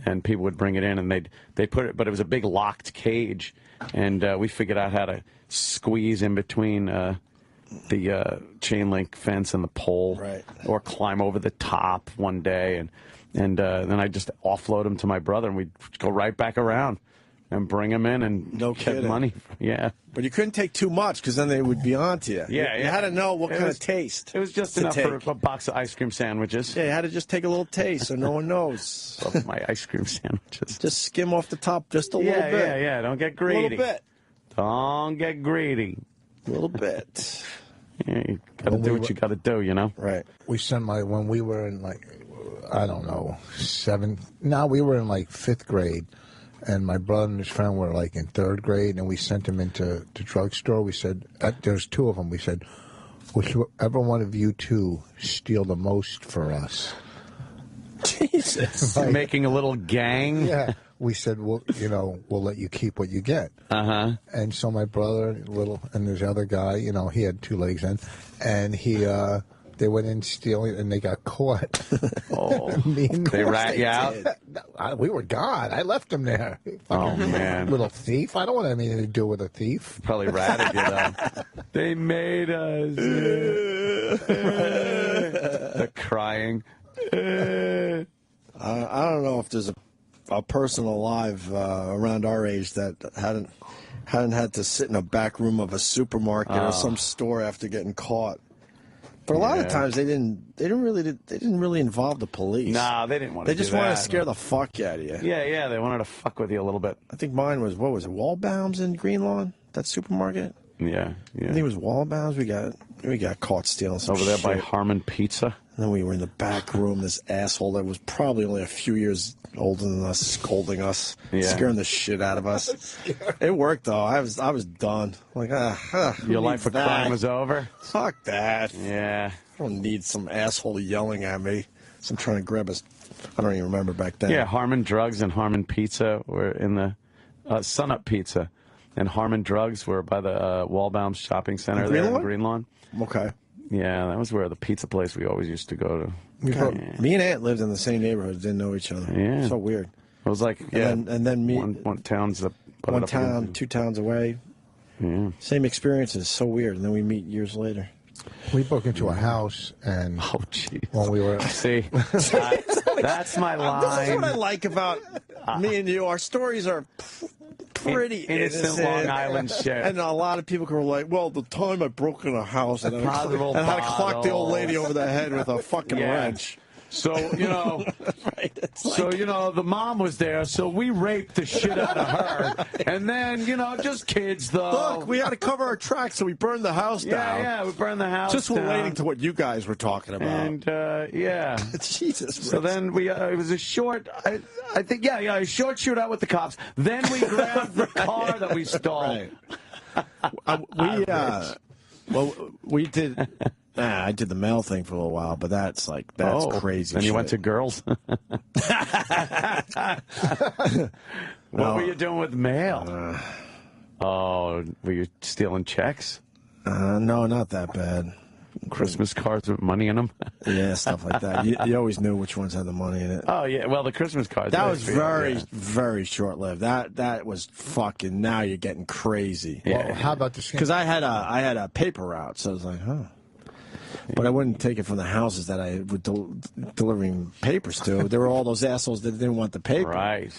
and people would bring it in, and they'd put it, but it was a big locked cage, and we figured out how to squeeze in between the chain link fence and the pole, or climb over the top one day, and then I just offload them to my brother, and we'd go right back around. And bring them in and get money. Yeah. But you couldn't take too much because then they would be onto you. Yeah, You had to know what kind of taste. It was just enough for a box of ice cream sandwiches. Yeah, you had to just take a little taste so no one knows. Love my ice cream sandwiches. Just skim off the top just a little bit. Yeah. Don't get greedy. A little bit. Don't get greedy. A little bit. Yeah, you got to do what you got to do, you know? Right. We sent when we were in I don't know, we were in 5th grade. And my brother and his friend were in 3rd grade, and we sent him into the drugstore. We said, there's 2 of them. We said, whichever one of you 2 steal the most for us. Jesus. Making a little gang? Yeah. We said, we'll let you keep what you get. Uh-huh. And so my brother, and this other guy, he had 2 legs in, and they went in stealing, and they got caught. Oh, they rat you out? We were gone. I left them there. Oh, man. Little thief. I don't want anything to do with a thief. Probably ratted you, though. They made us. The crying. I don't know if there's a person alive around our age that hadn't had to sit in a back room of a supermarket or some store after getting caught. But a lot of times they didn't really involve the police. No, they didn't want to. They just wanted to scare the fuck out of you. Yeah, they wanted to fuck with you a little bit. I think mine was Wallbaum's in Greenlawn, that supermarket. Yeah. I think it was Wallbaum's. We got caught stealing some over there shit. by Harmon Pizza. And then we were in the back room. This asshole that was probably only a few years older than us, scolding us, scaring the shit out of us. It worked though. I was done. Your life of crime was over. Fuck that. Yeah. I don't need some asshole yelling at me. So I'm trying to grab his. I don't even remember back then. Yeah, Harmon Drugs and Harmon Pizza were in the Sunup Pizza, and Harmon Drugs were by the Wallbaum's Shopping Center there in Greenlawn. Okay. Yeah, that was where the pizza place we always used to go to. Me and Aunt lived in the same neighborhood, didn't know each other. Yeah. So weird. It was like, and then me. One town's one town, 2 towns away. Yeah. Same experiences. So weird. And then we meet years later. We broke into a house, and when we were that's my line. This is what I like about me and you. Our stories are pretty innocent Long Island shit. And a lot of people can relate. Well, the time I broke in a house and had to clock the old lady over the head with a fucking wrench. So, the mom was there, so we raped the shit out of her. And then, just kids, though. Look, we had to cover our tracks, so we burned the house down. Yeah, we burned the house just down. relating to what you guys were talking about. And, Jesus. So then it was a short, a short shootout with the cops. Then we grabbed the car that we stole. We did... I did the mail thing for a little while, but that's crazy. And shit. you went to girls? What were you doing with mail? Were you stealing checks? No, not that bad. Christmas cards with money in them? Yeah, stuff like that. You always knew which ones had the money in it. Oh, yeah. Well, the Christmas cards. That was very short-lived. That was fucking, now you're getting crazy. Yeah. Well, how about the... Because I had a paper route, so I was like, But I wouldn't take it from the houses that I was delivering papers to. There were all those assholes that didn't want the paper. Right.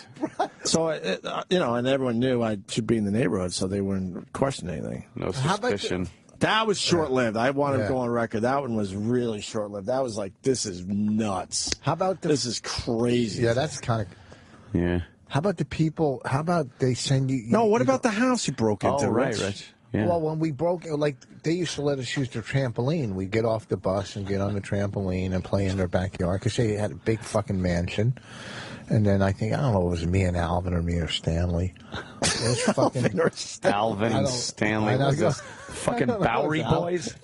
So, and everyone knew I should be in the neighborhood, so they wouldn't question anything. No suspicion. That was short-lived. I want to go on record. That one was really short-lived. That was like, this is nuts. How about this is crazy. Yeah, that's kind of. Yeah. How about the people? How about they send you? No, what about the house you broke into? Oh, right, Rich. Yeah. Well, when we broke, like they used to let us use their trampoline. We'd get off the bus and get on the trampoline and play in their backyard because they had a big fucking mansion. And then I think, I don't know, it was me and Alvin or me or Stanley. It was fucking Alvin and Stanley. Like those fucking Bowery boys?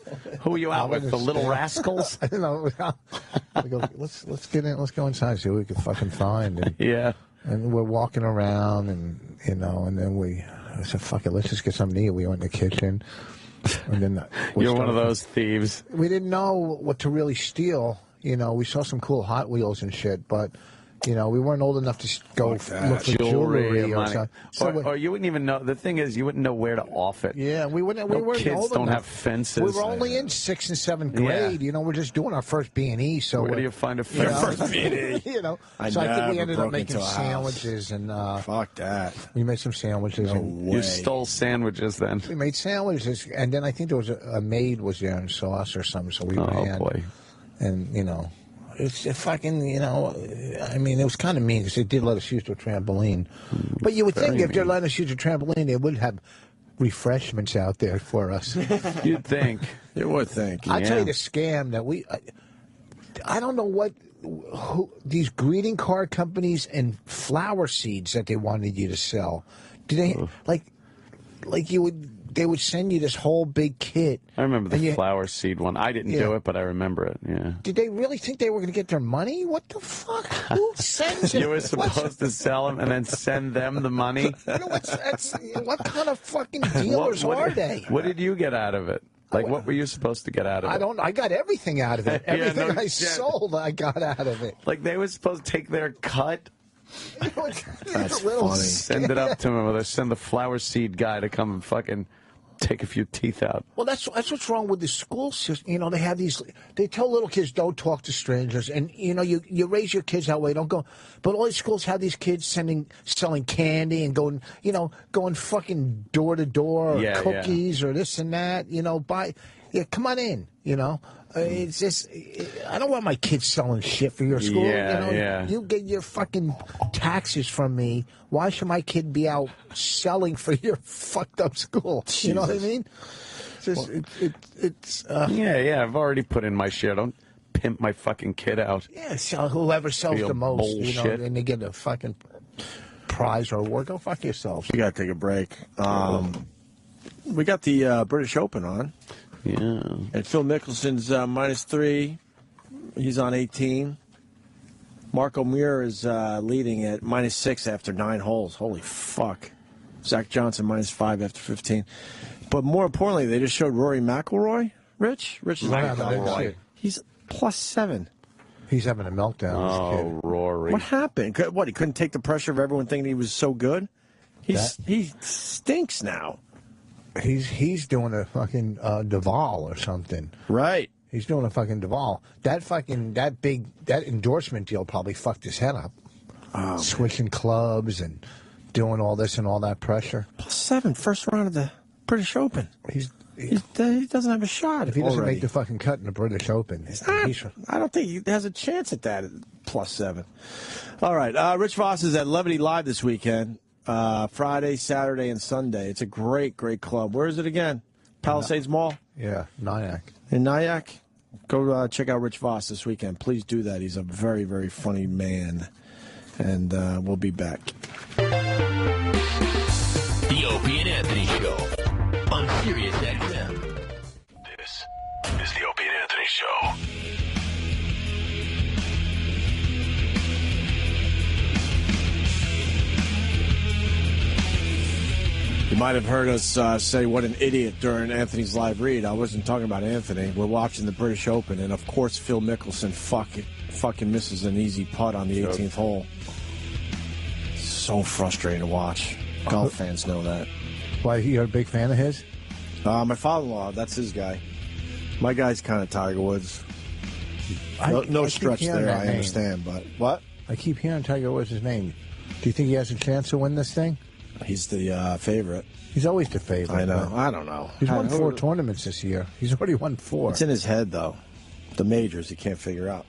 Who are you out with? The Little Rascals? I don't know. We go, let's get in. Let's go inside, see what we can fucking find. And, yeah. And we're walking around, and and then I said, fuck it, let's just get something to eat. We went in the kitchen. And then You're one of those thieves. We didn't know what to really steal. We saw some cool Hot Wheels and shit, but we weren't old enough to go look for jewelry or something. So or you wouldn't even know. The thing is, you wouldn't know where to off it. Yeah, we weren't kids old don't enough. have fences. We were only in 6th and 7th grade. Yeah. We're just doing our first B&E. So where do you find a fence? First B&E. So I think we ended up making sandwiches and fuck that. We made some sandwiches. You stole sandwiches then. We made sandwiches, and then I think there was a maid was there and sauce or something. So we ran. Oh boy. And it's fucking, I mean, it was kind of mean because they did let us use the trampoline. But you would think if they're letting us use the trampoline, they would have refreshments out there for us. You'd think. You would think. I'll tell you the scam that I don't know who these greeting card companies and flower seeds that they wanted you to sell. Did they, like you would... They would send you this whole big kit. I remember the flower seed one. I didn't do it, but I remember it. Yeah. Did they really think they were going to get their money? What the fuck? Who sends it? You were supposed to sell them and then send them the money? What kind of fucking dealers are they? What did you get out of it? Like, what were you supposed to get out of it? I got everything out of it. Everything I sold, I got out of it. Like, they were supposed to take their cut. That's funny. Send it up to them, or send the flower seed guy to come and fucking take a few teeth out. Well, that's what's wrong with the school system. They have these. They tell little kids don't talk to strangers, and you raise your kids that way. Don't go. But all these schools have these kids selling candy and going fucking door to door, or cookies or this and that. Come on in. It's just, I don't want my kids selling shit for your school. You get your fucking taxes from me. Why should my kid be out selling for your fucked up school? Jesus. You know what I mean? It's I've already put in my share. Don't pimp my fucking kid out. Yeah, so whoever sells the most, bullshit. and they get a fucking prize or award. Go fuck yourselves. We got to take a break. We got the British Open on. Yeah. And Phil Mickelson's -3. He's on 18. Marco Muir is leading at -6 after 9 holes. Holy fuck. Zach Johnson -5 after 15. But more importantly, they just showed Rory McIlroy. Rich is McIlroy. He's +7. He's having a meltdown. Oh, this kid. Rory. What happened? What, he couldn't take the pressure of everyone thinking he was so good? He stinks now. He's doing a fucking Duval or something. Right. He's doing a fucking Duval. That endorsement deal probably fucked his head up. Oh, switching clubs and doing all this and all that pressure. +7, first round of the British Open. He doesn't have a shot. If he doesn't make the fucking cut in the British Open, I don't think he has a chance at that at +7. All right. Rich Voss is at Levity Live this weekend. Friday, Saturday, and Sunday. It's a great, great club. Where is it again? Palisades Mall? Yeah, Nyack. In Nyack? Go check out Rich Voss this weekend. Please do that. He's a very, very funny man. And we'll be back. The Opie and Anthony Show on Sirius XM. This is the Opie and Anthony Show. You might have heard us say what an idiot during Anthony's live read. I wasn't talking about Anthony. We're watching the British Open, and of course Phil Mickelson fucking misses an easy putt on the 18th hole. So frustrating to watch. Golf fans know that. Why, you're a big fan of his? My father-in-law, that's his guy. My guy's kind of Tiger Woods. No stretch there, I understand, but what? I keep hearing Tiger Woods' name. Do you think he has a chance to win this thing? He's the favorite. He's always the favorite. I know. I don't know. He's won 4 tournaments this year. He's already won 4. It's in his head, though. The majors he can't figure out.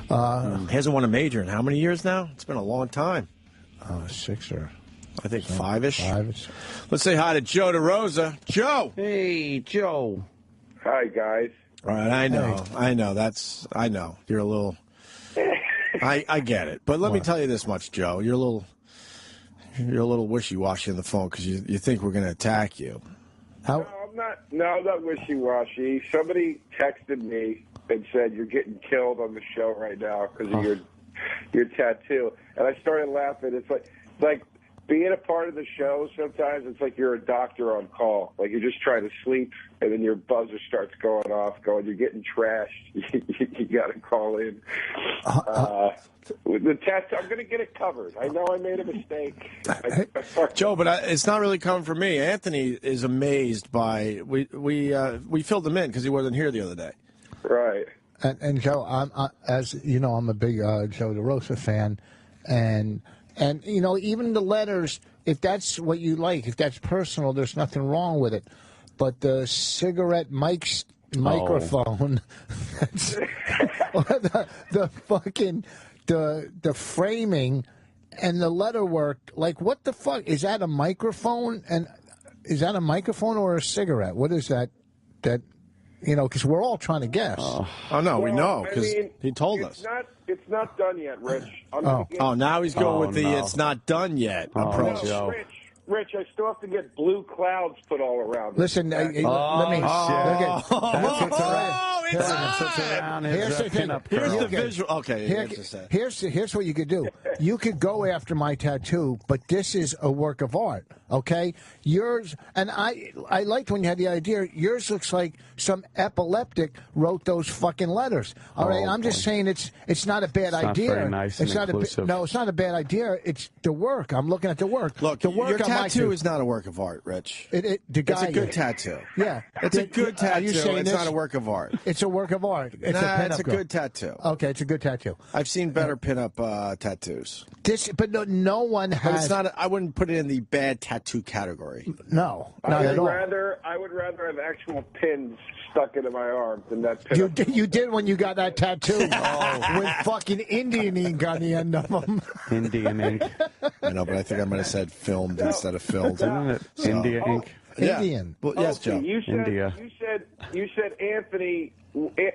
He hasn't won a major in how many years now? It's been a long time. 6 or... I think 5-ish. 5-ish. Let's say hi to Joe Derosa. Joe! Hey, Joe. Hi, guys. All right, I know. I know. You're a little... I get it. But let me tell you this much, Joe. You're a little wishy-washy on the phone because you think we're going to attack you. How? No, I'm not wishy-washy. Somebody texted me and said you're getting killed on the show right now because of your tattoo, and I started laughing. It's like being a part of the show. Sometimes it's like you're a doctor on call. Like you're just trying to sleep, and then your buzzer starts going off, you're getting trashed. You got to call in. The tattoo, I'm going to get it covered. I know I made a mistake. Joe, but it's not really coming from me. Anthony is amazed by we filled him in because he wasn't here the other day. Right. And Joe, as you know, I'm a big Joe Derosa fan, and you know, even the letters, if that's what you like, if that's personal, there's nothing wrong with it. But the cigarette microphone, the fucking the framing and the letter work, like what the fuck is that? A microphone? And is that a microphone or a cigarette? What is that? That, you know, because we're all trying to guess. Oh no, we know because he told us. It's not done yet, Rich. Now he's going with the "it's not done yet" approach. No, Rich, I still have to get blue clouds put all around. Listen, let me. Here's the visual. Okay, here's what you could do. You could go after my tattoo, but this is a work of art. Okay, yours, and I liked when you had the idea. Yours looks like some epileptic wrote those fucking letters. All right, I'm just saying it's not a bad idea. Not very nice. It's not a bad idea. It's the work. I'm looking at the work. Look, the work your tattoo is not a work of art, Rich. It's a good tattoo. Yeah, it's a good tattoo. Are you saying it's this? not a work of art. It's a work of art. It's a good tattoo. Okay, it's a good tattoo. I've seen better pinup tattoos. But no one has. But it's not. I wouldn't put it in the bad tattoo category. No, not at all. I would rather have actual pins stuck into my arm than that pin. You did when you got that tattoo with fucking Indian ink on the end of them. Indian ink. I know, but I think I might have said filmed instead of filled. Isn't it India ink? Indian. Well, yes, Joe. You said Anthony.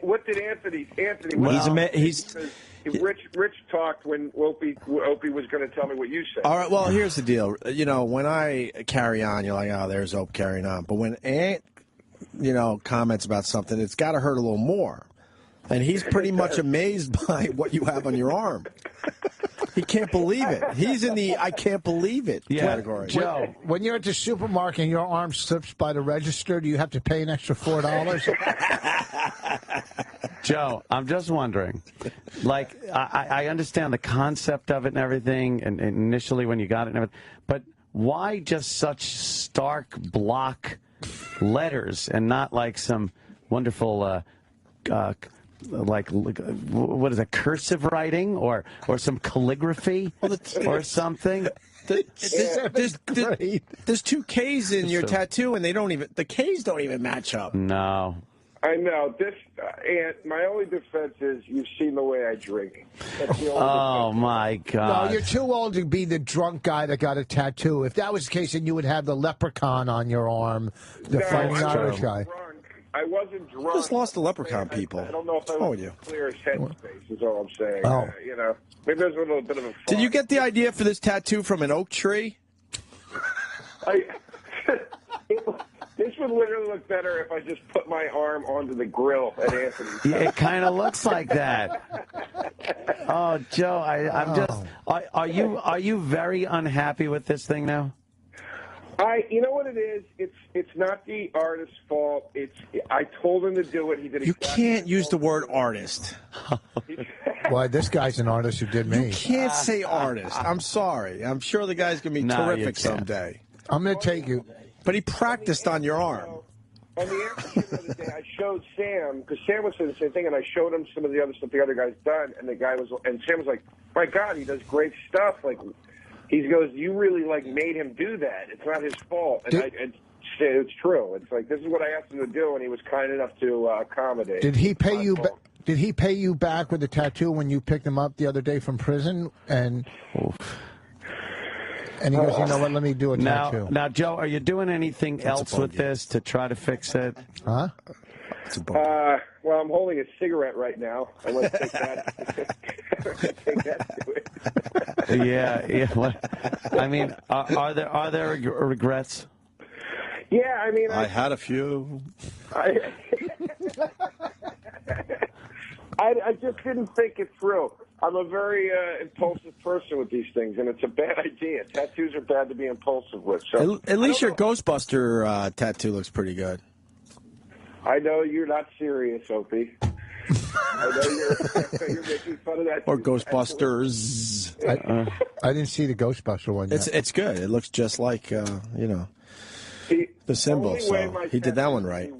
What did Anthony? Rich talked when Opie was going to tell me what you said. All right. Well, here's the deal. You know, when I carry on, you're like, oh, there's Opie carrying on. But when Ant, comments about something, it's got to hurt a little more. And he's pretty much amazed by what you have on your arm. He can't believe it. He's in the I can't believe it category. Joe, when you're at the supermarket and your arm slips by the register, do you have to pay an extra $4? Joe, I'm just wondering, like, I understand the concept of it and everything, and initially when you got it and everything, but why just such stark block letters and not like some wonderful like what is it, cursive writing or some calligraphy or something? There's 2 K's in your tattoo, and the K's don't even match up. No. I know this, and my only defense is you've seen the way I drink. That's the only defense. My God! No, you're too old to be the drunk guy that got a tattoo. If that was the case, then you would have the leprechaun on your arm, the fighting Irish guy. I wasn't drunk. You just lost the leprechaun people. I don't know if I was clear as headspace is all I'm saying. Oh. Maybe there's a little bit of a fun. Did you get the idea for this tattoo from an oak tree? This would literally look better if I just put my arm onto the grill at Anthony's. Yeah, it kind of looks like that. Oh, Joe, I'm just. Are you very unhappy with this thing now? You know what it is? It's not the artist's fault. I told him to do it. He did. You can't use the word artist. Why, this guy's an artist who did me. You can't say artist. I'm sorry. I'm sure the guy's going to be terrific someday. I'm going to take you. But he practiced on your arm. On the air the other day, I showed Sam, because Sam was saying the same thing, and I showed him some of the other stuff the other guy's done, and Sam was like, "My God, he does great stuff." Like, he goes, you really like made him do that. It's not his fault. And it's true. It's like, this is what I asked him to do, and he was kind enough to accommodate. Did he pay you? Did he pay you back with the tattoo when you picked him up the other day from prison? And he goes, you know what? Let me do a tattoo. Now, Joe, are you doing anything else with this to try to fix it? Huh? Well, I'm holding a cigarette right now. I want to take that. Take that to it. Yeah. What? I mean, are there regrets? Yeah, I mean, I had a few. I just didn't think it through. I'm a very impulsive person with these things, and it's a bad idea. Tattoos are bad to be impulsive with. So At least your Ghostbuster tattoo looks pretty good. I know you're not serious, Opie. I know you're making fun of that. Or Ghostbusters. I didn't see the Ghostbuster one yet. It's good. It looks just like, the symbol. So he did that one right.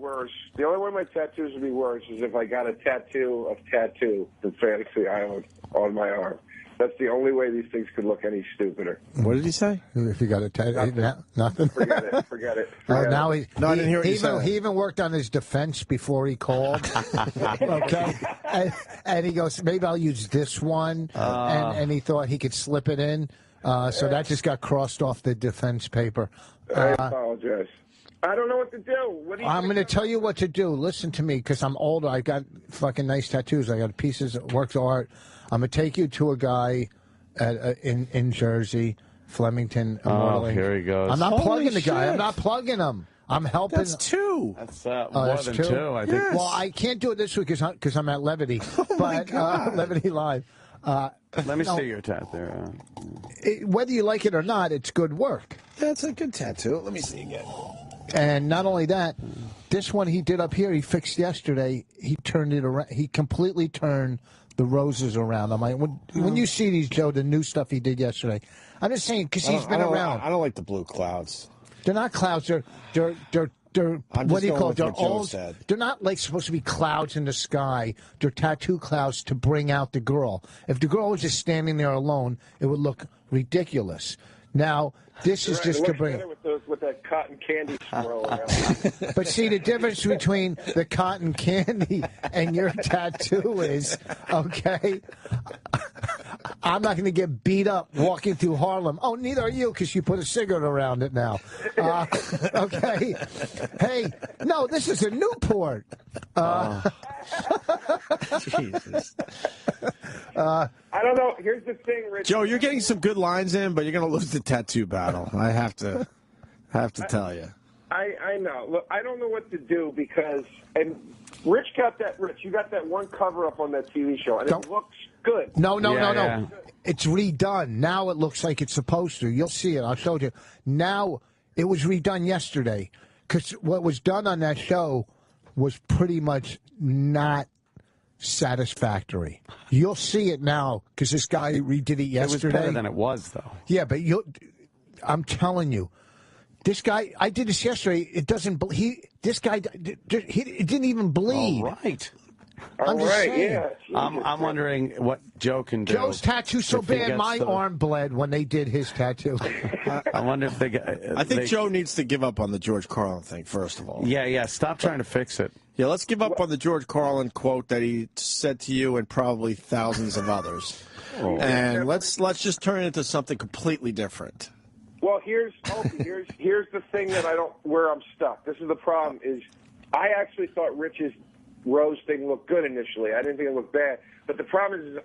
The only way my tattoos would be worse is if I got a tattoo of Tattoo from Fantasy Island on my arm. That's the only way these things could look any stuper. What did he say? If you got a tattoo, nothing. Forget it. Forget it. Now I didn't hear what you said. He even worked on his defense before he called. Okay, and he goes, maybe I'll use this one, and he thought he could slip it in. So that just got crossed off the defense paper. I apologize. I don't know what to do. I'm going to tell you what to do. Listen to me, because I'm older. I got fucking nice tattoos. I got pieces of works of art. I'm going to take you to a guy in Jersey, Flemington. Here he goes. I'm not plugging the guy. I'm not plugging him. I'm helping. That's two. That's more than two, I think. Yes. Well, I can't do it this week because I'm at Levity. Levity Live. Let me see your tattoo. Whether you like it or not, it's good work. That's a good tattoo. Let me see again. And not only that, this one he did up here, he fixed yesterday. He turned it around. He completely turned the roses around. I'm like, when you see these, Joe, the new stuff he did yesterday, I'm just saying because he's been around. I don't like the blue clouds. They're not clouds. They're what do you call it? They're old. They're not like supposed to be clouds in the sky. They're tattoo clouds to bring out the girl. If the girl was just standing there alone, it would look ridiculous. Now, this is just to bring. With that cotton candy swirl around. But see, the difference between the cotton candy and your tattoo is, okay, I'm not going to get beat up walking through Harlem. Oh, neither are you, because you put a cigarette around it now. Okay. Hey, no, this is a Newport. Jesus. I don't know. Here's the thing, Rich. Joe, you're getting some good lines in, but you're going to lose the tattoo battle. I have to tell you. I know. Look, I don't know what to do because, and Rich, you got that one cover up on that TV show, and it looks good. No. It's redone. Now it looks like it's supposed to. You'll see it. I'll show you. Now it was redone yesterday because what was done on that show was pretty much not satisfactory. You'll see it now because this guy redid it yesterday. It was better than it was, though. Yeah, but I'm telling you, this guy. I did this yesterday. It doesn't. This guy. He didn't even bleed. All right. I'm just saying. Yeah. I'm wondering what Joe can do. Joe's tattoo so bad, my arm bled when they did his tattoo. I wonder if they. I think Joe needs to give up on the George Carlin thing first of all. Yeah. Stop trying to fix it. Yeah, let's give up on the George Carlin quote that he said to you and probably thousands of others, and let's just turn it into something completely different. Well, here's the thing that where I'm stuck. This is the problem. Is I actually thought Rich's rose thing looked good initially. I didn't think it looked bad. But the problem is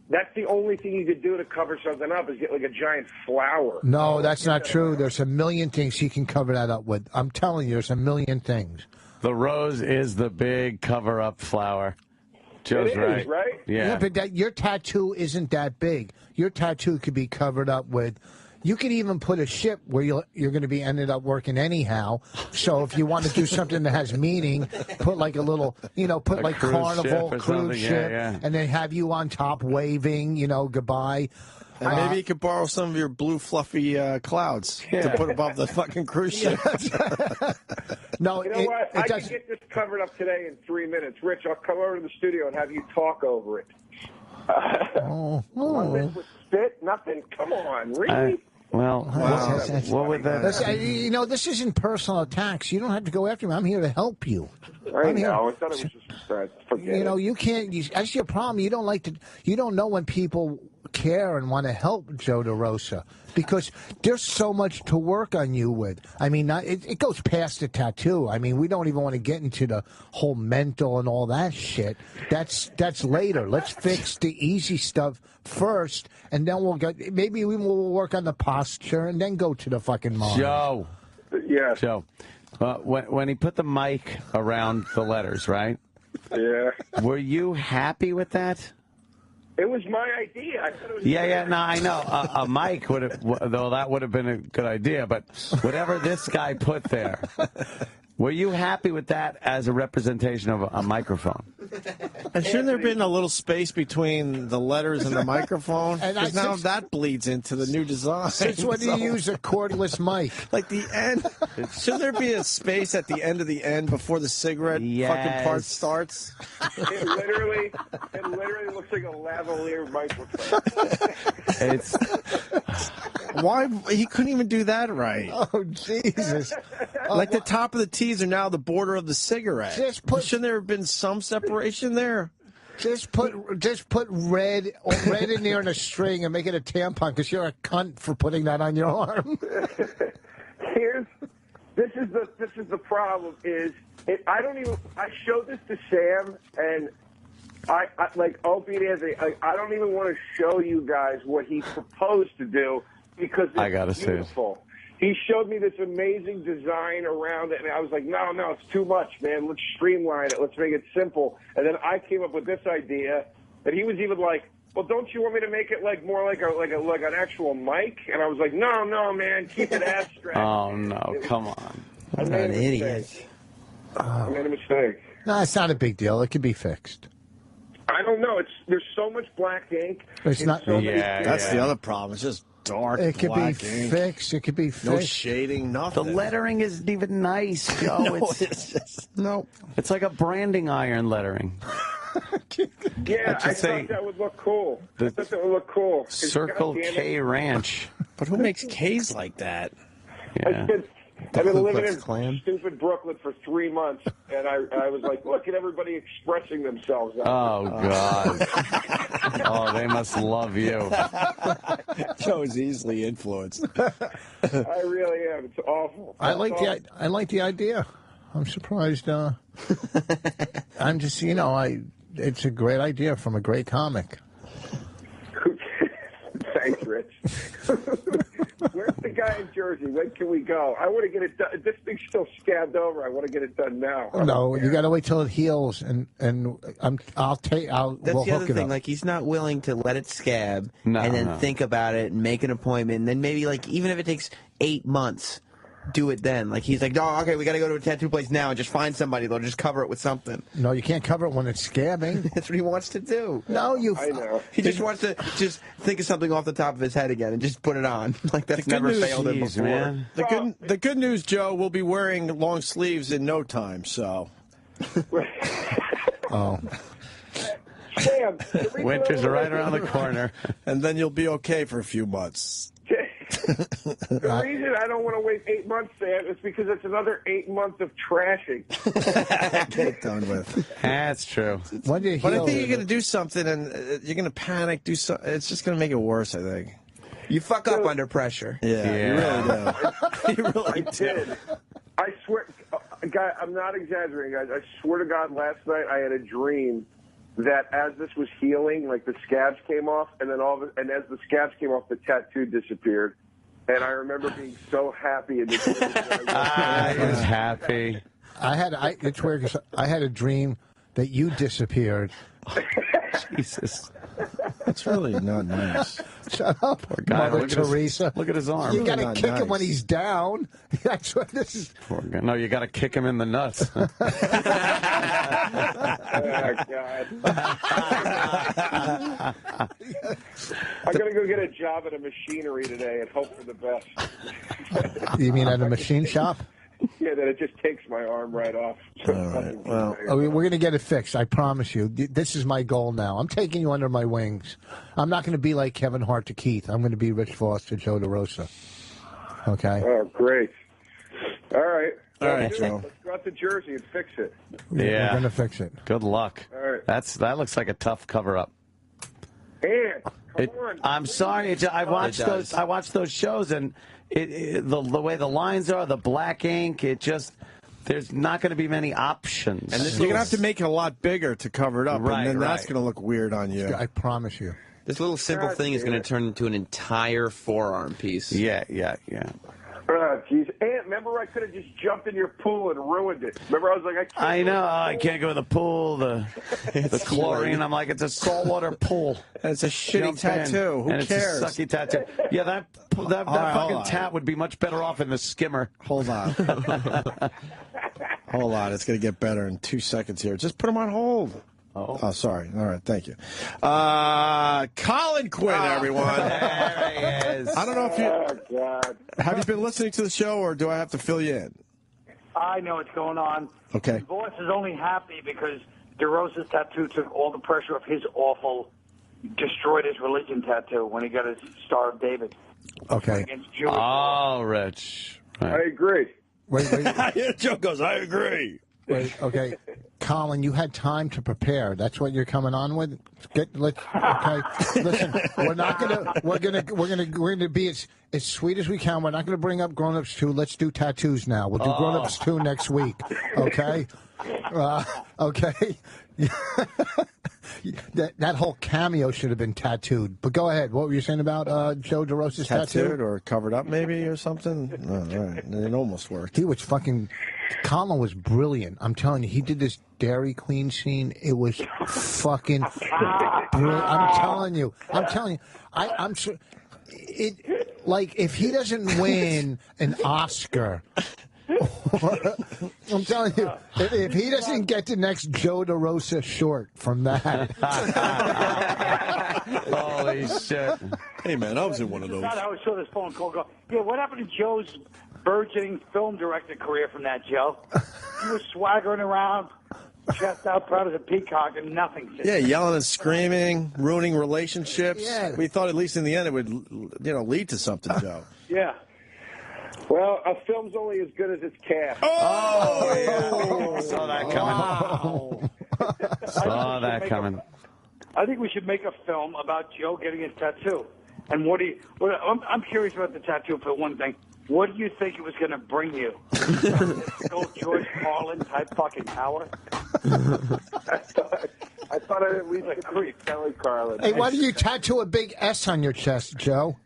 that's the only thing you could do to cover something up is get like a giant flower. No, that's not true. There's a million things he can cover that up with. I'm telling you, there's a million things. The rose is the big cover-up flower. Joe's right. Yeah, but your tattoo isn't that big. Your tattoo could be covered up with. You could even put a ship where you're going to be ended up working anyhow. So if you want to do something that has meaning, put like a little, put like Carnival cruise ship, and then have you on top waving, goodbye. And maybe you could borrow some of your blue fluffy clouds to put above the fucking cruise ship. No, you know what? I can get this covered up today in 3 minutes. Rich, I'll come over to the studio and have you talk over it. Nothing with spit, nothing. Come on, really? What would that? You know, this isn't personal attacks. You don't have to go after me. I'm here to help you. I know. I thought it was just forget You know, it. you can't. That's your problem. You don't like to. You don't know when people care and want to help Joe Derosa because there's so much to work on you with. I mean, it goes past the tattoo. I mean, we don't even want to get into the whole mental and all that shit. That's later. Let's fix the easy stuff first, and then we'll get. Maybe we will work on the posture and then go to the fucking mind. Joe. Yeah. Joe. When he put the mic around the letters, right? Yeah. Were you happy with that? It was my idea. I thought it was No, I know. A mic would have, though that would have been a good idea, but whatever this guy put there, were you happy with that as a representation of a microphone? And shouldn't there have been a little space between the letters and the microphone? Because now that bleeds into the new design. Since when do you use a cordless mic? Like the end. Shouldn't there be a space at the end of the end before the cigarette fucking part starts? It literally looks like a lavalier microphone. It's why he couldn't even do that right? Oh Jesus! Like the top of the T's are now the border of the cigarette. Shouldn't there have been some separation there? Just put red in there in a string and make it a tampon because you're a cunt for putting that on your arm. This is the problem I showed this to Sam and I like Opie and Anthony. I don't even want to show you guys what he proposed to do because it's beautiful. He showed me this amazing design around it, and I was like, no, it's too much, man. Let's streamline it. Let's make it simple. And then I came up with this idea, and he was even like, well, don't you want me to make it like more like an actual mic? And I was like, no, man, keep it abstract. Oh no, come on! What an idiot! I made a mistake. No, it's not a big deal. It can be fixed. I don't know. There's so much black ink. It's not. That's the other problem. It's just dark. It could be black ink. fixed. It could be fixed. No shading. Nothing. The lettering isn't even nice, Joe. No, it's just no. It's like a branding iron lettering. Yeah, I thought that would look cool. I thought that would look cool. Circle K Ranch. But who makes K's like that? Yeah. I've been living in stupid Brooklyn for 3 months, and I was like, look at everybody expressing themselves. Oh, God. Oh, they must love you. Joe is easily influenced. I really am. It's awful. I like the idea. I'm surprised. I'm just, it's a great idea from a great comic. Thanks, Rich. Where's the guy in Jersey? When can we go? I want to get it done. This thing's still scabbed over. I want to get it done now. No, you got to wait till it heals, and we'll That's the other thing. Like, he's not willing to let it scab and then think about it and make an appointment. And then maybe, like, even if it takes 8 months, do it then. Like, he's like, oh, okay, we got to go to a tattoo place now and just find somebody. They'll just cover it with something. No, you can't cover it when it's scabbing. That's what he wants to do. No, I know. He just wants to just think of something off the top of his head again and just put it on. Like, that's never failed him before. Man. The good news, Joe, we'll be wearing long sleeves in no time, so. Oh. Sam, Winter's right around the corner. And then you'll be okay for a few months. The reason I don't want to wait 8 months, Sam, is because it's another 8 months of trashing. Get it done with. That's true. When do you But I heal? think you're going to do something, and you're going to panic. It's just going to make it worse, I think. You fuck up under pressure. Yeah. You really do. You really I do. did. I swear, guy, I'm not exaggerating, guys. I swear to God, last night I had a dream that as this was healing, like the scabs came off, and then and as the scabs came off, the tattoo disappeared. And I remember being so happy in the dream. I was happy. It's weird because I had a dream that you disappeared. Jesus. That's really not nice. Shut up, Poor guy. Mother Teresa. Look at his arm. You got to not kick him nice. when he's down. That's what this is. Poor guy. No, you got to kick him in the nuts. Oh, God. I'm going to go get a job at a machinery today and hope for the best. You mean at a machine shop? Yeah, that it just takes my arm right off. All right. Well, we're going to get it fixed. I promise you. This is my goal now. I'm taking you under my wings. I'm not going to be like Kevin Hart to Keith. I'm going to be Rich Voss to Joe DeRosa. Okay? Oh, great. All right. All right, Let's Joe. go out to Jersey and fix it. We're going to fix it. Good luck. All right. That looks like a tough cover-up. And come on. I'm sorry. I watched those shows, and the way the lines are, the black ink, there's not going to be many options. And you're going to have to make it a lot bigger to cover it up, Right, and then that's right. going to look weird on you. I promise you. This little simple thing is going to turn into an entire forearm piece. Yeah. Oh, jeez. And remember, I could have just jumped in your pool and ruined it. Remember, I was like, I know. I can't go in the pool. The chlorine. I'm like, it's a saltwater pool. And it's a shitty Jump in, tattoo. Who and cares? It's a sucky tattoo. Yeah, that fucking tat would be much better off in the skimmer. Hold on. Hold on. It's going to get better in 2 seconds here. Just put them on hold. Oh, sorry. All right. Thank you. Colin Quinn, everyone. There he is. I don't know if you... Oh, God. Have you been listening to the show, or do I have to fill you in? I know what's going on. Okay. Voss is only happy because DeRosa's tattoo took all the pressure of his awful, destroyed his religion tattoo when he got his Star of David. Okay. Against Jewish. Oh, Rich. I agree. Wait. Joe goes, I agree. Wait, okay, Colin, you had time to prepare. That's what you're coming on with. Okay. Listen, we're gonna be as sweet as we can. We're not gonna bring up Grown Ups 2. Let's do tattoos now. We'll do Grown Ups 2 next week. Okay. Okay. That whole cameo should have been tattooed. But go ahead. What were you saying about Joe DeRosa's Tattooed or covered up, maybe, or something? Oh, all right. It almost worked. He was fucking... Colin was brilliant. I'm telling you, he did this Dairy Queen scene. It was fucking brilliant. I'm telling you. I'm sure... Like, if he doesn't win an Oscar... I'm telling you, if he doesn't get the next Joe DeRosa short from that. Holy shit. Hey, man, I was in one of those. I always saw this phone call go, yeah, what happened to Joe's burgeoning film director career from that, Joe? He was swaggering around, chest out, proud as a peacock, and nothing. Yeah, yelling and screaming, ruining relationships. Yeah. We thought at least in the end it would, lead to something, Joe. Yeah. Well, a film's only as good as its cast. Oh, yeah. Saw that coming. Saw that coming. I think we should make a film about Joe getting his tattoo. And I'm curious about the tattoo for one thing. What do you think it was going to bring you? Old George Carlin type fucking power? I thought I'd at least creep Kelly Carlin. Hey, why do you tattoo a big S on your chest, Joe?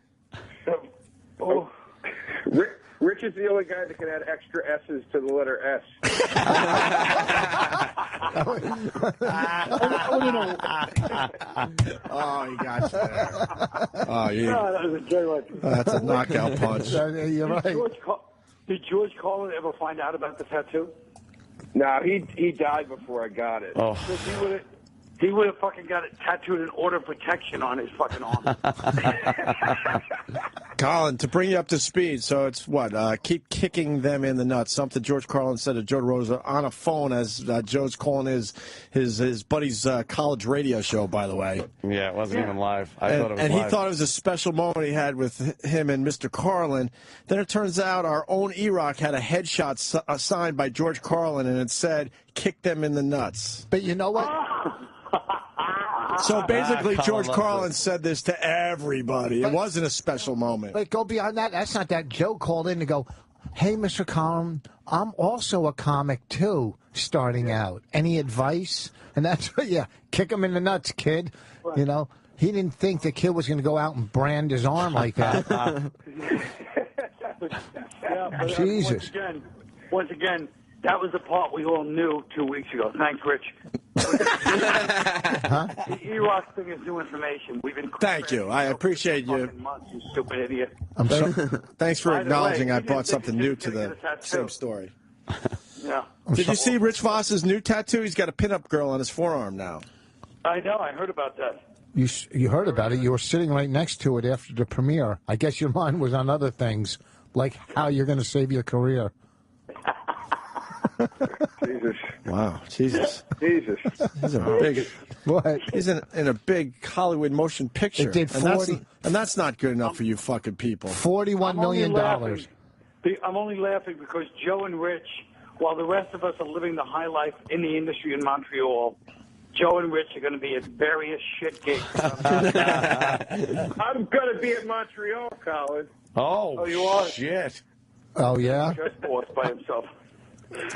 Rich is the only guy that can add extra S's to the letter S. Oh, he got you there. Oh, that was a good one. That's a knockout punch. You're right. Did George Carlin ever find out about the tattoo? No, he died before I got it. Oh. He would have fucking got it tattooed in order of protection on his fucking arm. Colin, to bring you up to speed, so it's what? Keep kicking them in the nuts. Something George Carlin said to Joe DeRosa on a phone as Joe's calling his buddy's college radio show, by the way. Yeah, it wasn't even live. I thought it was and live. he thought it was a special moment he had with him and Mr. Carlin. Then it turns out our own E-Rock had a headshot signed by George Carlin, and it said, kick them in the nuts. But you know what? So basically, Colin George loves Carlin said this to everybody. It wasn't a special moment. But go beyond that. That's not that. Joe called in to go, hey, Mr. Carlin, I'm also a comic, too, starting out. Any advice? And that's what, kick him in the nuts, kid. Right. You know, he didn't think the kid was going to go out and brand his arm like that. But, Jesus. Once again, that was the part we all knew 2 weeks ago. Thanks, Rich. The E-Rock thing is new information. We've been. Thank you. I appreciate you. Months, you stupid idiot. Thanks for acknowledging way, I brought something new to the same story. Yeah. Did you see Rich Voss's new tattoo? He's got a pinup girl on his forearm now. I know. I heard about that. You heard about it. You were sitting right next to it after the premiere. I guess your mind was on other things, like how you're going to save your career. Jesus. Wow, Jesus. Jesus. He's a big. What? He's in a big Hollywood motion picture. It did and 40 that's not good enough for you fucking people. $41 million. I'm only laughing because Joe and Rich, while the rest of us are living the high life in the industry in Montreal, Joe and Rich are going to be at various shit gigs. I'm going to be at Montreal, Colin. Oh, you are? Shit. Oh, yeah? Just boss by himself.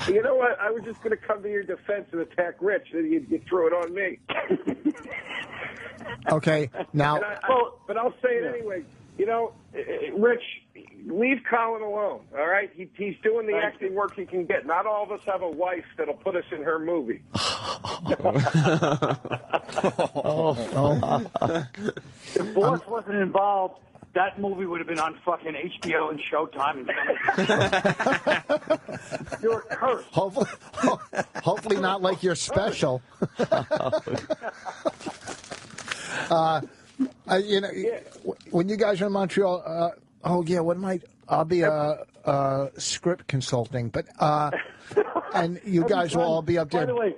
You know what? I was just going to come to your defense and attack Rich, then you throw it on me. Okay, now... But I'll say it anyway. You know, Rich, leave Colin alone, all right? He's doing the acting work he can get. Not all of us have a wife that'll put us in her movie. If Boss wasn't involved, that movie would have been on fucking HBO and Showtime. You're cursed. Hopefully not like your special. You know, when you guys are in Montreal, I'll be a script consulting, but and you guys will all be up there. By the way,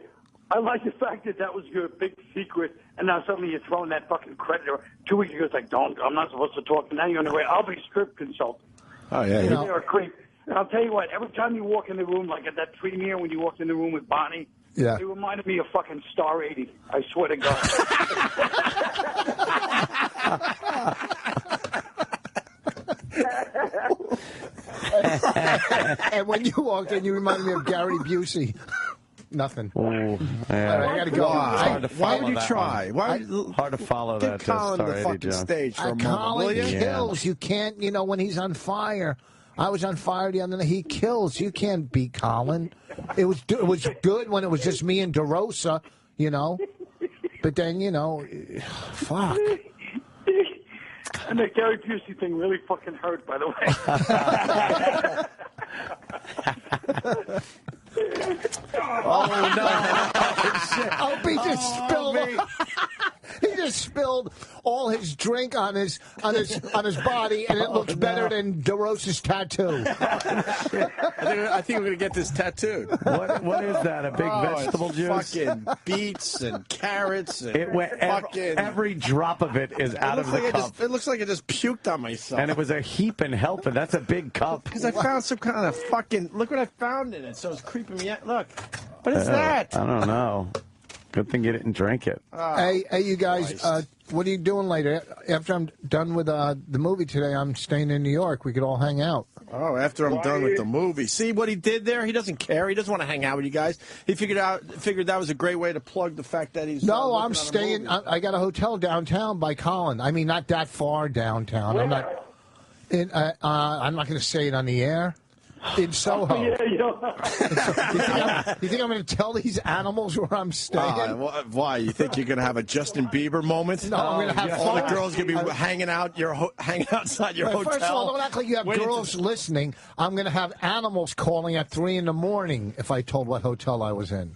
I like the fact that was your big secret, and now suddenly you're throwing that fucking credit. 2 weeks ago, it's like, I'm not supposed to talk. Now you're on the way. I'll be script consultant. Oh, yeah. You're a creep. And I'll tell you what, every time you walk in the room, like at that premiere when you walked in the room with Bonnie, yeah, it reminded me of fucking Star 80. I swear to God. And when you walked in, you reminded me of Gary Busey. Nothing. Oh, All right, I got to go. Why would you try? Hard to follow that. Give Colin the fucking stage for a moment, Colin will you? kills. You can't, when he's on fire. I was on fire the other night. He kills. You can't beat Colin. It was good when it was just me and Derosa, But then, fuck. And that Gary Busey thing really fucking hurt, by the way. Oh no! Opie just spilled. He just spilled all his drink on his body, and it looks better than DeRosa's tattoo. I think we're gonna get this tattooed. What is that? A big vegetable juice? Fucking beets and carrots. And it went every drop of it is out of the cup. It looks like I just puked on myself. And it was a heap and helping. That's a big cup. Because I found some kind of fucking. Look what I found in it. So it's creeping me out. Look, what is that? I don't know. Good thing you didn't drink it. Hey, you guys, what are you doing later? After I'm done with the movie today, I'm staying in New York. We could all hang out. Oh, after I'm done with the movie. See what he did there? He doesn't care. He doesn't want to hang out with you guys. He figured that was a great way to plug the fact that he's. No, I'm staying. I got a hotel downtown by Colin. I mean, not that far downtown. Where? I'm not going to say it on the air. In Soho. Oh, yeah, you think I'm going to tell these animals where I'm staying? Why? You think you're going to have a Justin Bieber moment? No, I'm going to have all the girls going to be hanging outside your hotel. First of all, don't act like you have girls listening. I'm going to have animals calling at 3 in the morning if I told what hotel I was in.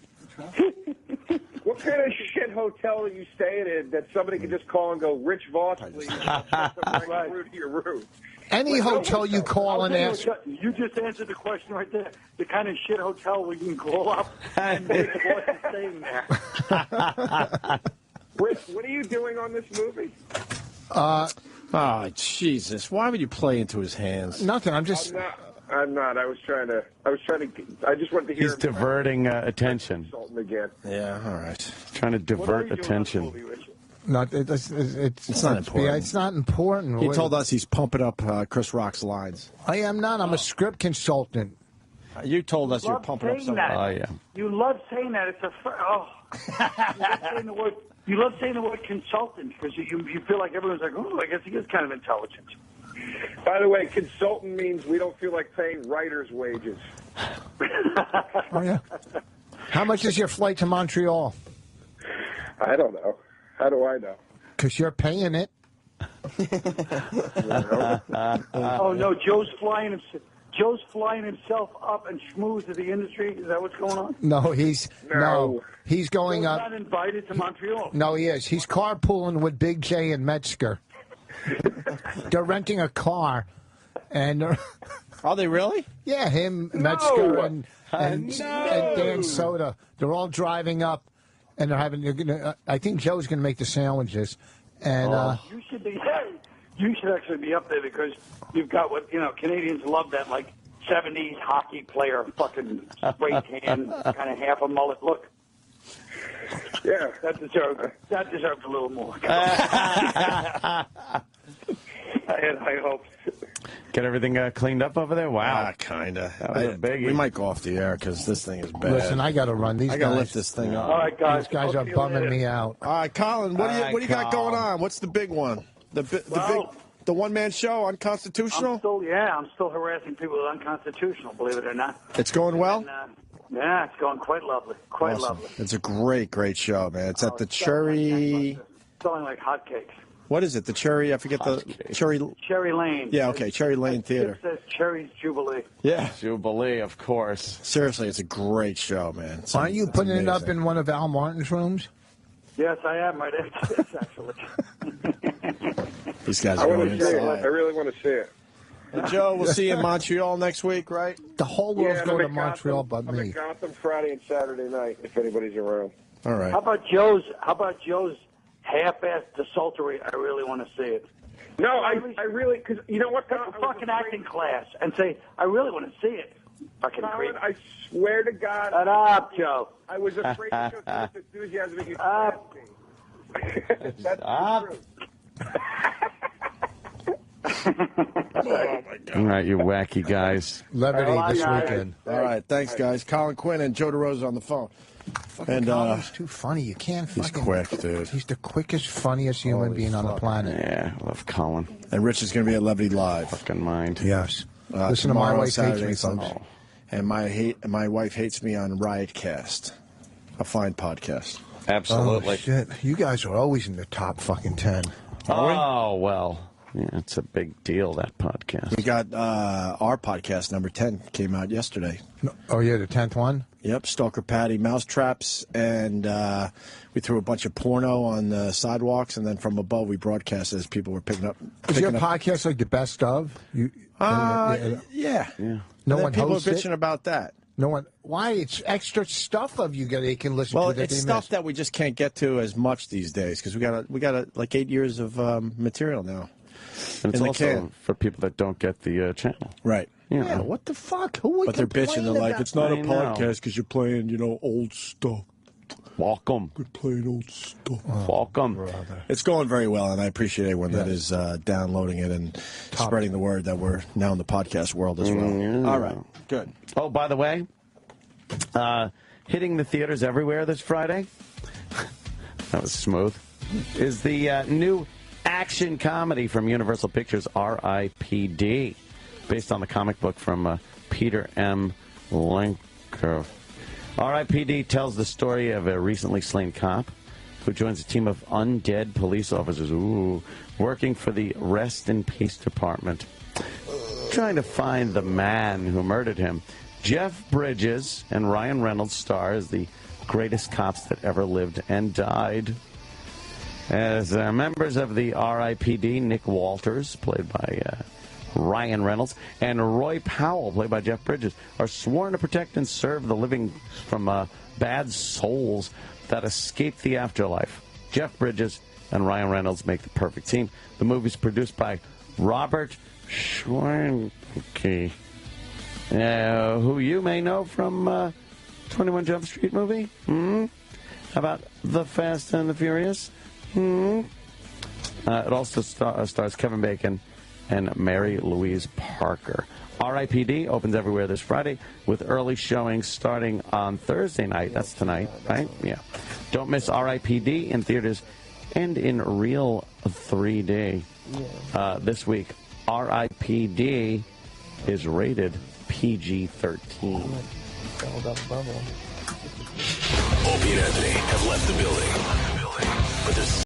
What kind of shit hotel are you staying in that somebody can just call and go, Rich Voss, please, right through to your room? Any hotel you call and ask. You just answered the question right there. The kind of shit hotel where you can call up and make the boss is staying there. Rich, what are you doing on this movie? Oh, Jesus. Why would you play into his hands? Nothing. I'm just. I'm not. I just wanted to hear. He's diverting attention. Again. Yeah, all right. Trying to divert attention. No, it's not important. It's not important. He told us he's pumping up Chris Rock's lines. I am not. I'm a script consultant. You told us you're pumping up something. Oh, yeah. You love saying that. It's a. You love saying the word consultant because you feel like everyone's like, oh, I guess he is kind of intelligent. By the way, consultant means we don't feel like paying writers' wages. Oh, yeah. How much is your flight to Montreal? I don't know. How do I know? Because you're paying it. Oh, no, Joe's flying himself up and schmooze to the industry. Is that what's going on? No, he's going up. Not invited to Montreal. No, he is. He's carpooling with Big J and Metzger. They're renting a car, And are they really? Yeah, him, Metzger, and Dan Soda. They're all driving up, and they're having. I think Joe's going to make the sandwiches, and you should be. You should actually be up there because you've got what Canadians love that like 70s hockey player, fucking spray tan, kind of half a mullet look. Yeah, that deserves a little more. I hope. Get everything cleaned up over there? Wow. Kinda. That was a biggie. We might go off the air because this thing is bad. listen, I got to run. I got to lift this thing up. All right, guys. These guys are bumming me out. All right, Colin, what do you got going on? What's the big one? The one-man show, unconstitutional? I'm still harassing people with unconstitutional, believe it or not. It's going well? And, yeah, it's going quite lovely. Quite lovely. It's a great show, man. It's at the Cherry... Selling like hotcakes. What is it? The Cherry... I forget the... Cherry Lane. Yeah, okay, Cherry Lane Theater. It says Cherry's Jubilee. Yeah. Jubilee, of course. Seriously, it's a great show, man. Aren't you putting it up in one of Al Martin's rooms? Yes, I am right after this, actually. These guys I are want going to see it. inside. I really want to see it. And Joe, we'll see you in Montreal next week, right? The whole world's I'm going to in Montreal Gotham. but I'm me. in Gotham Friday and Saturday night, if anybody's around. All right. How about Joe's half-assed desultory? I really want to see it. No, I really, because you know what? Take a fucking acting class and say, I really want to see it. Fucking Colin, creep. I swear to God. Shut up, Joe. I was afraid to show too much enthusiasm that you asked me. That's the truth. Oh, my God. All right, you wacky guys. Levity this weekend. All right, thanks, guys. Colin Quinn and Joe Derosa on the phone. And Colin's too funny. You can't fucking... He's quick, dude. He's the quickest, funniest human being on the planet. Yeah, I love Colin. And Rich is going to be at Levity Live. Fucking mind. Yes. Listen to My Wife Hates Me, folks. And my wife hates me on Riotcast, a fine podcast. Absolutely. Oh, shit. You guys are always in the top fucking 10. Oh, well. Yeah, it's a big deal, that podcast. We got our podcast, number 10, came out yesterday. Oh, yeah, the 10th one? Yep, Stalker Patty, Mousetraps, and we threw a bunch of porno on the sidewalks, and then from above we broadcast as people were picking up. Is your podcast like the best of? Yeah. No one people are hosts it? bitching about that. No one. Why? It's extra stuff of you they can listen Well, to. That it's they stuff missed. that we just can't get to as much these days because we got like 8 years of material now. And it's in the also can. for people that don't get the channel. Right. Yeah, what the fuck? Who would But they're bitching. They're like, it's not a I know. podcast because you're playing, old stuff. Welcome. We're playing old stuff. Welcome. It's going very well, and I appreciate everyone that is downloading it and spreading the word that we're now in the podcast world as well. All right. Good. Oh, by the way, hitting the theaters everywhere this Friday, that was smooth, is the new action comedy from Universal Pictures, R.I.P.D., based on the comic book from Peter M. Linker. R.I.P.D. tells the story of a recently slain cop who joins a team of undead police officers working for the Rest in Peace Department, trying to find the man who murdered him. Jeff Bridges and Ryan Reynolds star as the greatest cops that ever lived and died. As members of the R.I.P.D., Nick Walters, played by Ryan Reynolds, and Roy Powell, played by Jeff Bridges, are sworn to protect and serve the living from bad souls that escape the afterlife. Jeff Bridges and Ryan Reynolds make the perfect team. The movie's produced by Robert Schweinke, who you may know from 21 Jump Street movie. How about The Fast and the Furious? It also stars Kevin Bacon and Mary Louise Parker. R.I.P.D. opens everywhere this Friday with early showings starting on Thursday night. That's tonight, right? Yeah. Don't miss R.I.P.D. in theaters and in real 3D this week. R.I.P.D. is rated PG-13. Opie and Anthony have left the building. But there's